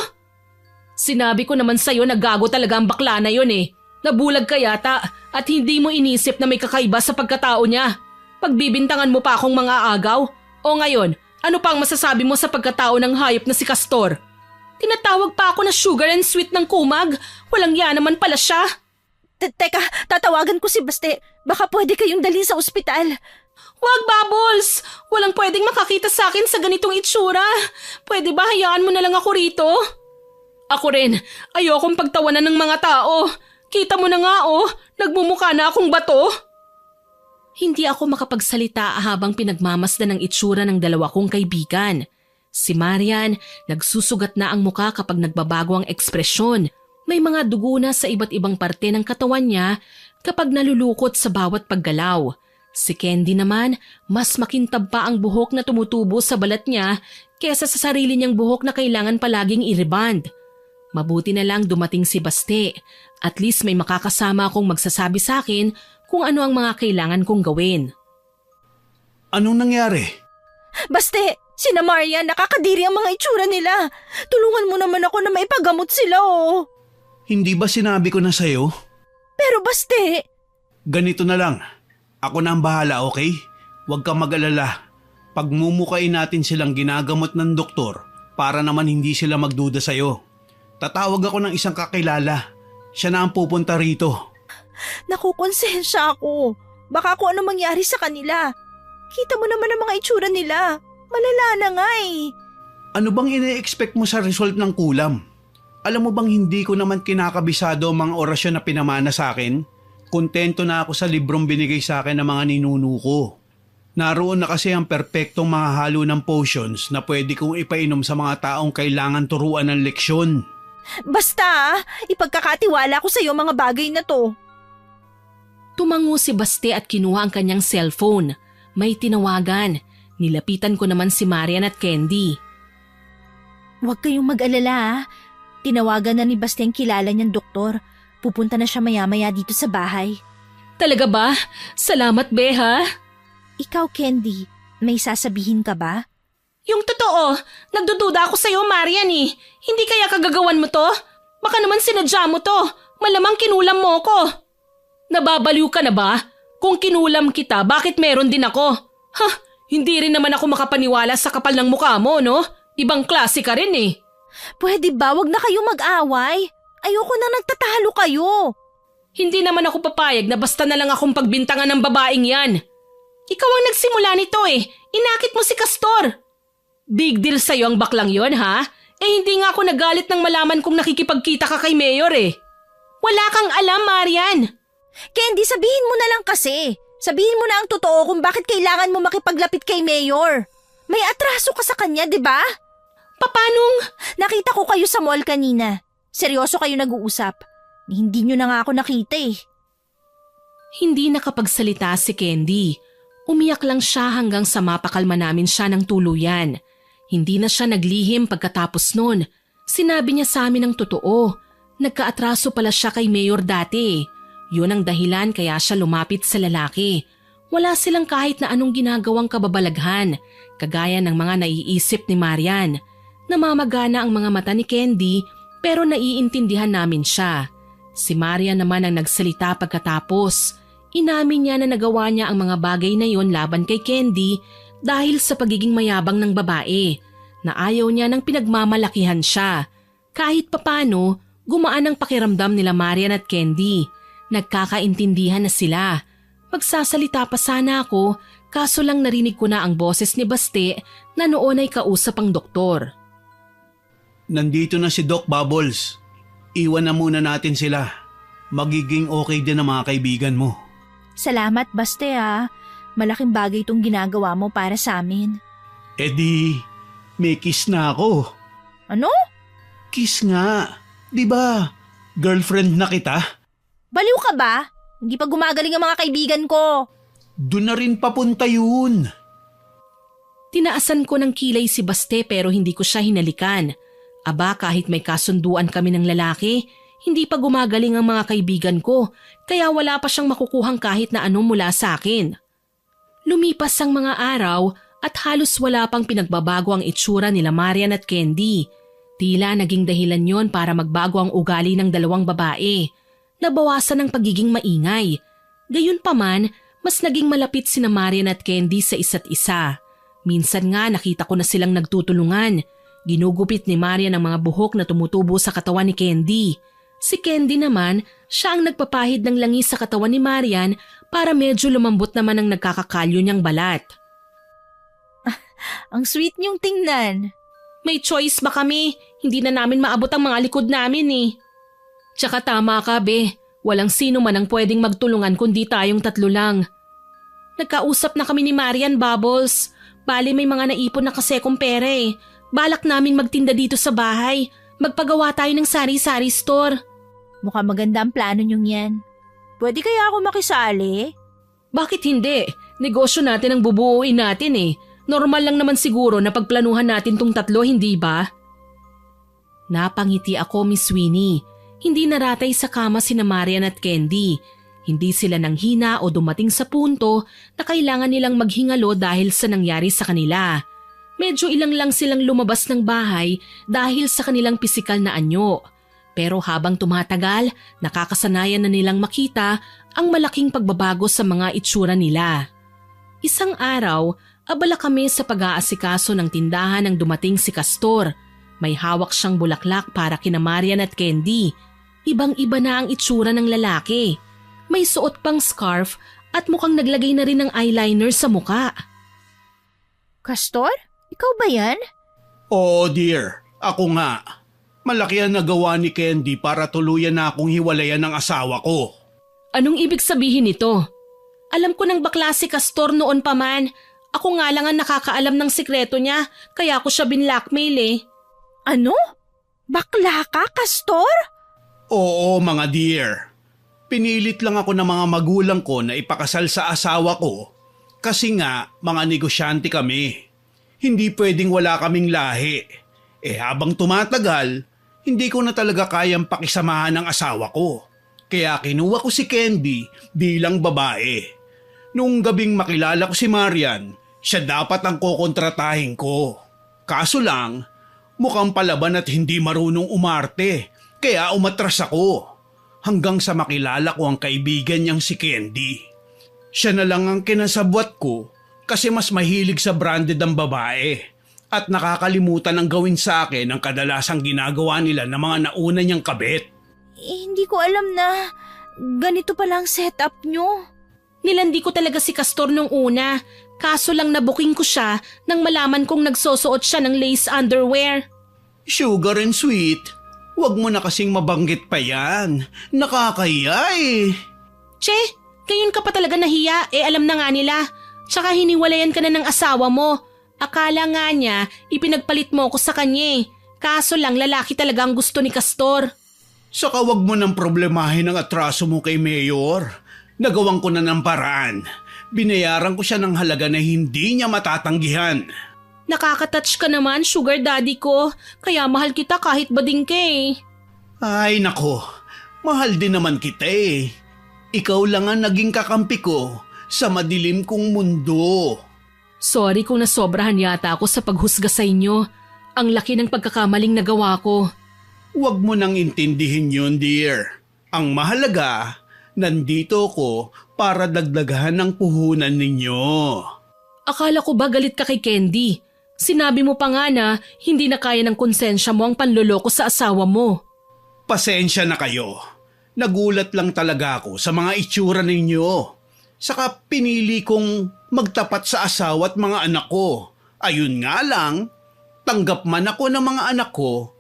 Sinabi ko naman sa'yo na gago talaga ang bakla na yun eh. Nabulag ka yata at hindi mo inisip na may kakaiba sa pagkatao niya. Pagbibintangan mo pa akong mga agaw? O ngayon, ano pang masasabi mo sa pagkatao ng hayop na si Castor? Tinatawag pa ako na sugar and sweet ng kumag. Walang yan naman pala siya. Teka, tatawagan ko si Baste. Baka pwede kayong dalhin sa ospital. Wag, Bubbles! Walang pwedeng makakita sa akin sa ganitong itsura. Pwede ba hayaan mo na lang ako rito? Ako rin. Ayokong pagtawanan ng mga tao. Kita mo na nga nagmumukha na akong bato. Hindi ako makapagsalita habang pinagmamasdan ng itsura ng dalawa kong kaibigan. Si Marian, nagsusugat na ang muka kapag nagbabago ang ekspresyon. May mga dugo na sa iba't ibang parte ng katawan niya kapag nalulukot sa bawat paggalaw. Si Candy naman, mas makintab pa ang buhok na tumutubo sa balat niya kesa sa sarili niyang buhok na kailangan palaging i-reband. Mabuti na lang dumating si Baste. At least may makakasama akong magsasabi sa akin kung ano ang mga kailangan kong gawin. Anong nangyari? Baste, sina Marian, nakakadiri ang mga itsura nila. Tulungan mo naman ako na maipagamot sila Hindi ba sinabi ko na sa'yo? Pero Baste… Ganito na lang. Ako na ang bahala, okay? Huwag kang mag-alala. Pagmumukain natin silang ginagamot ng doktor para naman hindi sila magduda sa'yo. Tatawag ako ng isang kakilala. Siya na ang pupunta rito. Nakukonsensya ako. Baka kung ano mangyari sa kanila. Kita mo naman ang mga itsura nila. Malala na nga eh. Ano bang ine-expect mo sa result ng kulam? Alam mo bang hindi ko naman kinakabisado ang mga orasyon na pinamana sa akin? Kontento na ako sa librong binigay sa akin ng mga ninuno ko. Naroon na kasi ang perpektong mga halo ng potions na pwede kong ipainom sa mga taong kailangan turuan ng leksyon. Basta, ipagkakatiwala ko sa iyo mga bagay na to. Tumango si Baste at kinuha ang kanyang cellphone. May tinawagan. Nilapitan ko naman si Marian at Candy. Huwag kayong mag-alala. Tinawagan na ni Baste ang kilala niyang doktor. Pupunta na siya maya-maya dito sa bahay. Talaga ba? Salamat, Beha. Ikaw, Candy, may sasabihin ka ba? Yung totoo, nagdududa ako sa'yo, Marian eh. Hindi kaya kagagawan mo to? Baka naman sinadya mo to. Malamang kinulam mo ko. Nababaliw ka na ba? Kung kinulam kita, bakit meron din ako? Hindi rin naman ako makapaniwala sa kapal ng mukha mo, no? Ibang klase ka rin eh. Pwede ba wag na kayo mag-away? Ayoko na nagtatalo kayo. Hindi naman ako papayag na basta na lang akong pagbintangan ng babaeng yan. Ikaw ang nagsimula nito eh. Inakit mo si Castor. Big deal sa'yo ang baklang yon, ha? Hindi nga ako nagalit nang malaman kong nakikipagkita ka kay Mayor eh. Wala kang alam, Marian. Candy, sabihin mo na lang kasi. Sabihin mo na ang totoo kung bakit kailangan mo makipaglapit kay Mayor. May atraso ka sa kanya, di ba? Papanong? Nakita ko kayo sa mall kanina. Seryoso kayo nag-uusap. Hindi nyo na nga ako nakita eh. Hindi nakapagsalita si Candy. Umiyak lang siya hanggang sa mapakalma namin siya ng tuluyan. Hindi na siya naglihim pagkatapos nun. Sinabi niya sa amin ang totoo. Nagkaatraso pala siya kay Mayor dati. Yun ang dahilan kaya siya lumapit sa lalaki. Wala silang kahit na anong ginagawang kababalaghan, kagaya ng mga naiisip ni Marian. Namamagana ang mga mata ni Candy pero naiintindihan namin siya. Si Marian naman ang nagsalita pagkatapos. Inamin niya na nagawa niya ang mga bagay na yon laban kay Candy dahil sa pagiging mayabang ng babae, na ayaw niya ng pinagmamalakihan siya. Kahit papano, gumaan ang pakiramdam nila Marian at Candy. Nagkakaintindihan na sila. Magsasalita pa sana ako, kaso lang narinig ko na ang boses ni Baste na noon ay kausap ang doktor. Nandito na si Doc Bubbles. Iwan na muna natin sila. Magiging okay din ang mga kaibigan mo. Salamat, Baste ah. Malaking bagay itong ginagawa mo para sa amin. May kiss na ako. Ano? Kiss nga. Diba? Girlfriend na kita? Baliw ka ba? Hindi pa gumagaling ang mga kaibigan ko. Doon na rin papunta yun. Tinaasan ko ng kilay si Baste pero hindi ko siya hinalikan. Aba, kahit may kasunduan kami ng lalaki, hindi pa gumagaling ang mga kaibigan ko, kaya wala pa siyang makukuhang kahit na ano mula sa akin. Lumipas ang mga araw at halos wala pang pinagbabago ang itsura nila Marian at Candy. Tila naging dahilan yon para magbago ang ugali ng dalawang babae. Nabawasan ang pagiging maingay. Gayunpaman, mas naging malapit sina Marian at Candy sa isa't isa. Minsan nga nakita ko na silang nagtutulungan. Ginugupit ni Marian ang mga buhok na tumutubo sa katawan ni Candy. Si Candy naman, siya ang nagpapahid ng langis sa katawan ni Marian para medyo lumambot naman ang nagkakakalyo niyang balat. Ang sweet niyong tingnan. May choice ba kami? Hindi na namin maabot ang mga likod namin eh. Tsaka tama ka, be. Walang sino man ang pwedeng magtulungan kundi tayong tatlo lang. Nagkausap na kami ni Marian, Bubbles. Bali may mga naipon na kasi kong pera eh. Balak naming magtinda dito sa bahay. Magpagawa tayo ng sari-sari store. Mukhang maganda ang plano niyong yan. Pwede kaya ako makisali? Bakit hindi? Negosyo natin ang bubuuin natin eh. Normal lang naman siguro na pagplanuhan natin tong tatlo, hindi ba? Napangiti ako, Miss Winnie. Hindi naratay sa kama sina Marian at Candy. Hindi sila nanghina o dumating sa punto na kailangan nilang maghingalo dahil sa nangyari sa kanila. Medyo ilang lang silang lumabas ng bahay dahil sa kanilang pisikal na anyo. Pero habang tumatagal, nakakasanayan na nilang makita ang malaking pagbabago sa mga itsura nila. Isang araw, abala kami sa pag-aasikaso ng tindahan nang dumating si Castor. May hawak siyang bulaklak para kina Marian at Candy. Ibang-iba na ang itsura ng lalaki. May suot pang scarf at mukhang naglagay na rin ng eyeliner sa muka. Castor? Ikaw ba yan? Oo dear, ako nga. Malaki ang nagawa ni Candy para tuluyan na akong hiwalayan ng asawa ko. Anong ibig sabihin nito? Alam ko ng bakla si Castor noon pa man. Ako nga lang ang nakakaalam ng sikreto niya, kaya ako siya binlockmail eh. Ano? Bakla ka, Castor? Oo mga dear. Pinilit lang ako ng mga magulang ko na ipakasal sa asawa ko kasi nga mga negosyante kami. Hindi pwedeng wala kaming lahi. Habang tumatagal, hindi ko na talaga kayang pakisamahan ng asawa ko. Kaya kinuha ko si Candy bilang babae. Nung gabing makilala ko si Marian, siya dapat ang kukontratahin ko. Kaso lang, mukhang palaban at hindi marunong umarte, kaya umatras ako. Hanggang sa makilala ko ang kaibigan niyang si Candy. Siya na lang ang kinasabwat ko kasi mas mahilig sa branded ang babae at nakakalimutan ang gawin sa akin ang kadalasang ginagawa nila ng mga nauna niyang kabit. Hindi ko alam na ganito pala ang setup niyo. Nilandi ko talaga si Castor nung una. Kaso lang nabuking ko siya nang malaman kong nagsusuot siya ng lace underwear. Sugar and sweet, wag mo na kasing mabanggit pa yan. Nakakahiya eh. Che, ngayon ka pa talaga nahiya, alam na nga nila. Tsaka hiniwalayan ka na ng asawa mo. Akala nga niya, ipinagpalit mo ko sa kanya eh. Kaso lang lalaki talaga ang gusto ni Castor. Saka wag mo nang problemahin ang atraso mo kay Mayor. Nagawan ko na ng paraan. Binayaran ko siya ng halaga na hindi niya matatanggihan. Nakakatouch ka naman, sugar daddy ko. Kaya mahal kita kahit bading ka eh. Ay nako, mahal din naman kita eh. Ikaw lang ang naging kakampi ko sa madilim kong mundo. Sorry kung nasobrahan yata ako sa paghusga sa inyo. Ang laki ng pagkakamaling nagawa ko. Huwag mo nang intindihin yun, dear. Ang mahalaga, nandito ko para dagdagahan ng puhunan ninyo. Akala ko ba galit ka kay Candy? Sinabi mo pa nga na hindi na kaya ng konsensya mo ang panloloko sa asawa mo. Pasensya na kayo. Nagulat lang talaga ako sa mga itsura ninyo. Saka pinili kong magtapat sa asawa at mga anak ko. Ayun nga lang, tanggap man ako ng mga anak ko,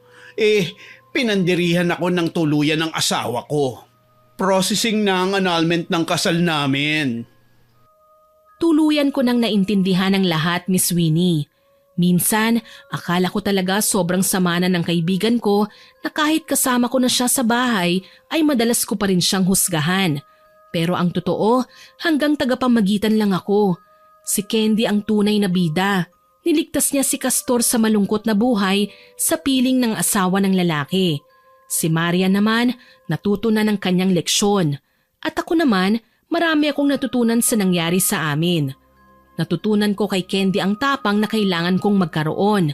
pinandirihan ako ng tuluyan ng asawa ko. Processing na ang annulment ng kasal namin. Tuluyan ko nang naintindihan ang lahat, Miss Winnie. Minsan, akala ko talaga sobrang sama na ng kaibigan ko na kahit kasama ko na siya sa bahay ay madalas ko pa rin siyang husgahan. Pero ang totoo, hanggang tagapamagitan lang ako. Si Candy ang tunay na bida. Niligtas niya si Castor sa malungkot na buhay sa piling ng asawa ng lalaki. Si Maria naman, natuto na ng kanyang leksyon. At ako naman, marami akong natutunan sa nangyari sa amin. Natutunan ko kay Candy ang tapang na kailangan kong magkaroon.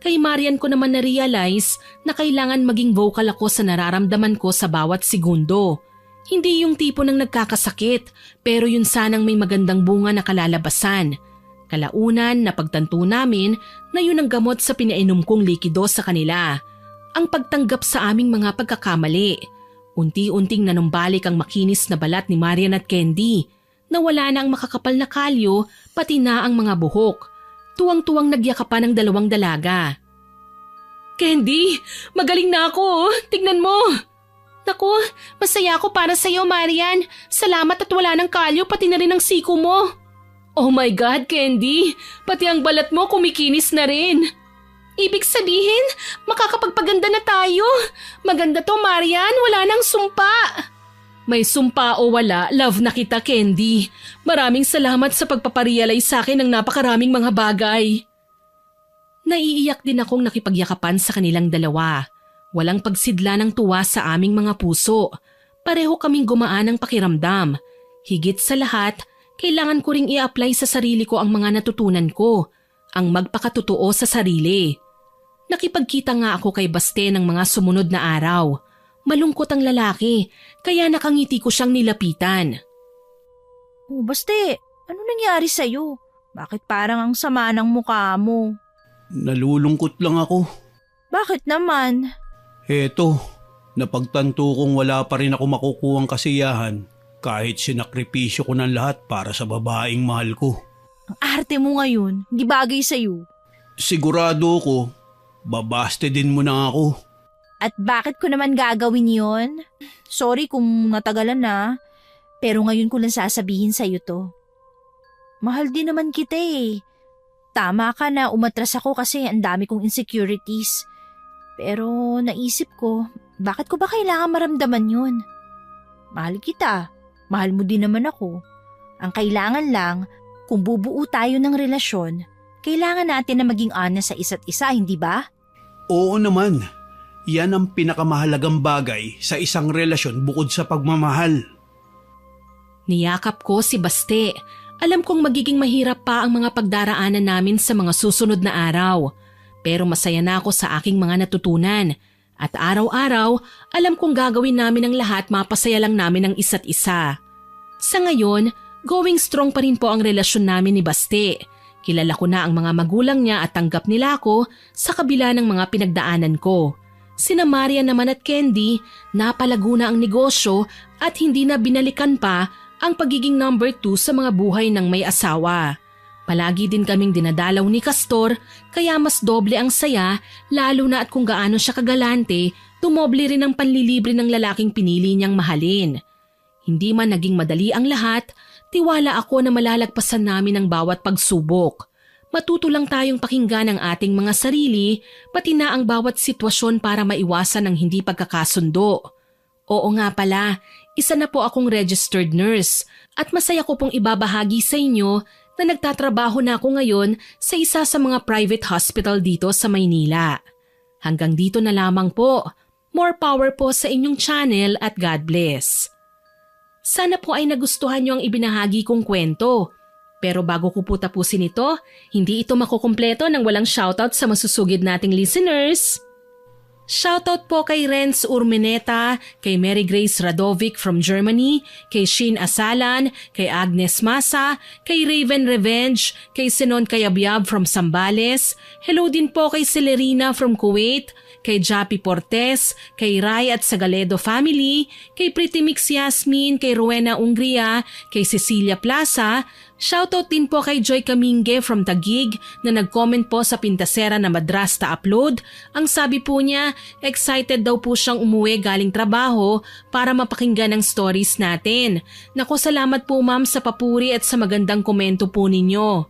Kay Marian ko naman na-realize na kailangan maging vocal ako sa nararamdaman ko sa bawat segundo. Hindi yung tipo ng nagkakasakit, pero yun sanang may magandang bunga na kalalabasan. Kalaunan, napagtanto namin na yun ang gamot sa pinainom kong likido sa kanila. Ang pagtanggap sa aming mga pagkakamali. Unti-unting nanumbalik ang makinis na balat ni Marian at Candy. Nawala na ang makakapal na kalyo, pati na ang mga buhok. Tuwang-tuwang nagyakapan ng dalawang dalaga. Candy, magaling na ako. Tignan mo. Naku, masaya ako para sa'yo, Marian. Salamat at wala ng kalyo, pati na rin ang siko mo. Oh my God, Candy. Pati ang balat mo kumikinis na rin. Ibig sabihin, makakapagpaganda na tayo. Maganda to, Marian. Wala nang sumpa. May sumpa o wala, love na kita, Candy. Maraming salamat sa pagpaparealize sa akin ng napakaraming mga bagay. Naiiyak din akong nakipagyakapan sa kanilang dalawa. Walang pagsidla ng tuwa sa aming mga puso. Pareho kaming gumaan ng pakiramdam. Higit sa lahat, kailangan ko ring i-apply sa sarili ko ang mga natutunan ko. Ang magpakatotoo sa sarili. Nakipagkita nga ako kay Baste ng mga sumunod na araw. Malungkot ang lalaki, kaya nakangiti ko siyang nilapitan. Oh, Baste, ano nangyari sa'yo? Bakit parang ang sama ng mukha mo? Nalulungkot lang ako. Bakit naman? Eto, napagtanto kong wala pa rin ako makukuhang kasiyahan kahit sinakripisyo ko ng lahat para sa babaeng mahal ko. Ang arte mo ngayon, hindi bagay sa'yo. Sigurado ko, babaste din mo na ako. At bakit ko naman gagawin yon? Sorry kung natagalan na, pero ngayon ko lang sasabihin sa'yo to. Mahal din naman kita eh. Tama ka na umatras ako kasi ang dami kong insecurities. Pero naisip ko, bakit ko ba kailangan maramdaman yun? Mahal kita, mahal mo din naman ako. Ang kailangan lang, kung bubuo tayo ng relasyon, kailangan natin na maging honest sa isa't isa, hindi ba? Oo naman. Yan ang pinakamahalagang bagay sa isang relasyon bukod sa pagmamahal. Niyakap ko si Baste. Alam kong magiging mahirap pa ang mga pagdaraanan namin sa mga susunod na araw. Pero masaya na ako sa aking mga natutunan. At araw-araw, alam kong gagawin namin ang lahat mapasaya lang namin ang isa't isa. Sa ngayon, going strong pa rin po ang relasyon namin ni Baste. Kilala ko na ang mga magulang niya at tanggap nila ako sa kabila ng mga pinagdaanan ko. Sina Marian naman at Candy, napalago na ang negosyo at hindi na binalikan pa ang pagiging number 2 sa mga buhay ng may asawa. Palagi din kaming dinadalaw ni Castor kaya mas doble ang saya lalo na at kung gaano siya kagalante, tumoble rin ang panlilibre ng lalaking pinili niyang mahalin. Hindi man naging madali ang lahat, tiwala ako na malalagpasan namin ang bawat pagsubok. Matuto lang tayong pakinggan ang ating mga sarili, pati na ang bawat sitwasyon para maiwasan ang hindi pagkakasundo. Oo nga pala, isa na po akong registered nurse at masaya ko pong ibabahagi sa inyo na nagtatrabaho na ako ngayon sa isa sa mga private hospital dito sa Maynila. Hanggang dito na lamang po. More power po sa inyong channel at God bless. Sana po ay nagustuhan niyo ang ibinahagi kong kwento. Pero bago ko po tapusin ito, hindi ito makukumpleto nang walang shoutout sa masusugid nating listeners. Shoutout po kay Renz Urmeneta, kay Mary Grace Radovic from Germany, kay Shin Asalan, kay Agnes Masa, kay Raven Revenge, kay Sinon Kayabyab from Sambales, hello din po kay Celerina from Kuwait, kay Japi Portes, kay Rai at Sagaledo family, kay Pretty Mix Yasmin, kay Rowena Ungria, kay Cecilia Plaza. Shoutout din po kay Joy Kaminge from Taguig na nag-comment po sa Pintasera na Madrasta upload. Ang sabi po niya, excited daw po siyang umuwi galing trabaho para mapakinggan ang stories natin. Naku, salamat po ma'am sa papuri at sa magandang komento po ninyo.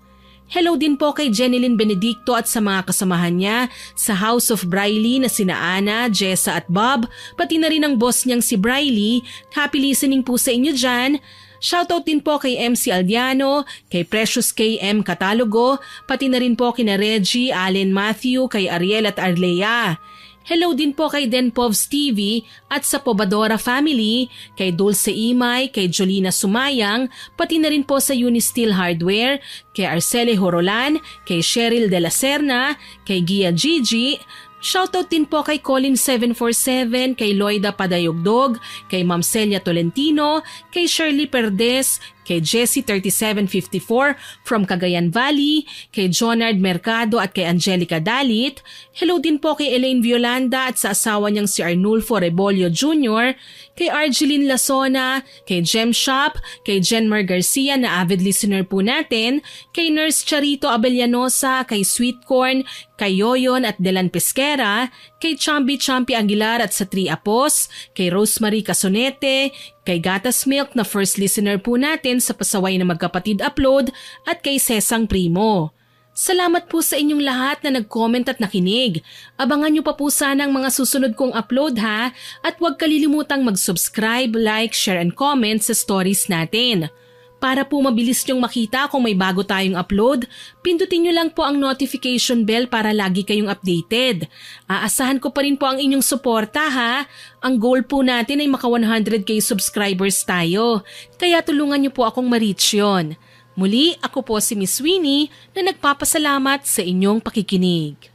Hello din po kay Jenilyn Benedicto at sa mga kasamahan niya sa House of Briley na sina Ana, Jessa at Bob, pati na rin ang boss niyang si Briley. Happy listening po sa inyo dyan. Shoutout din po kay MC Aldiano, kay Precious KM Catalogo, pati na rin po kina Reggie, Allen Matthew, kay Ariel at Arlea. Hello din po kay Denpovs TV at sa Pobadora family, kay Dulce Imay, kay Jolina Sumayang, pati na rin po sa Unisteel Hardware, kay Arcele Horolan, kay Cheryl De La Serna, kay Gia Gigi. Shoutout din po kay Colin747, kay Loida Padayogdog, kay Ma'am Celia Tolentino, kay Shirley Perdes, kay Jessie3754 from Cagayan Valley, kay Jonard Mercado at kay Angelica Dalit. Hello din po kay Elaine Violanda at sa asawa niyang si Arnulfo Rebolio Jr., kay Argeline Lasona, kay Gem Shop, kay Jenmer Garcia na avid listener po natin, kay Nurse Charito Abellanosa, kay Sweet Corn, kay Yoyon at Delan Pesquera, kay Chambi Aguilar at sa Tri Apos, kay Rosemary Casonete, kay Gatas Milk na first listener po natin sa Pasaway na Magkapatid Upload at kay Sesang Primo. Salamat po sa inyong lahat na nag-comment at nakinig. Abangan nyo pa po sana ang mga susunod kong upload ha, at huwag kalilimutang mag-subscribe, like, share and comment sa stories natin. Para po mabilis nyong makita kung may bago tayong upload, pindutin nyo lang po ang notification bell para lagi kayong updated. Aasahan ko pa rin po ang inyong suporta ha. Ang goal po natin ay maka 100k subscribers tayo, kaya tulungan nyo po akong ma-reach yun. Muli, ako po si Miss Winnie na nagpapasalamat sa inyong pakikinig.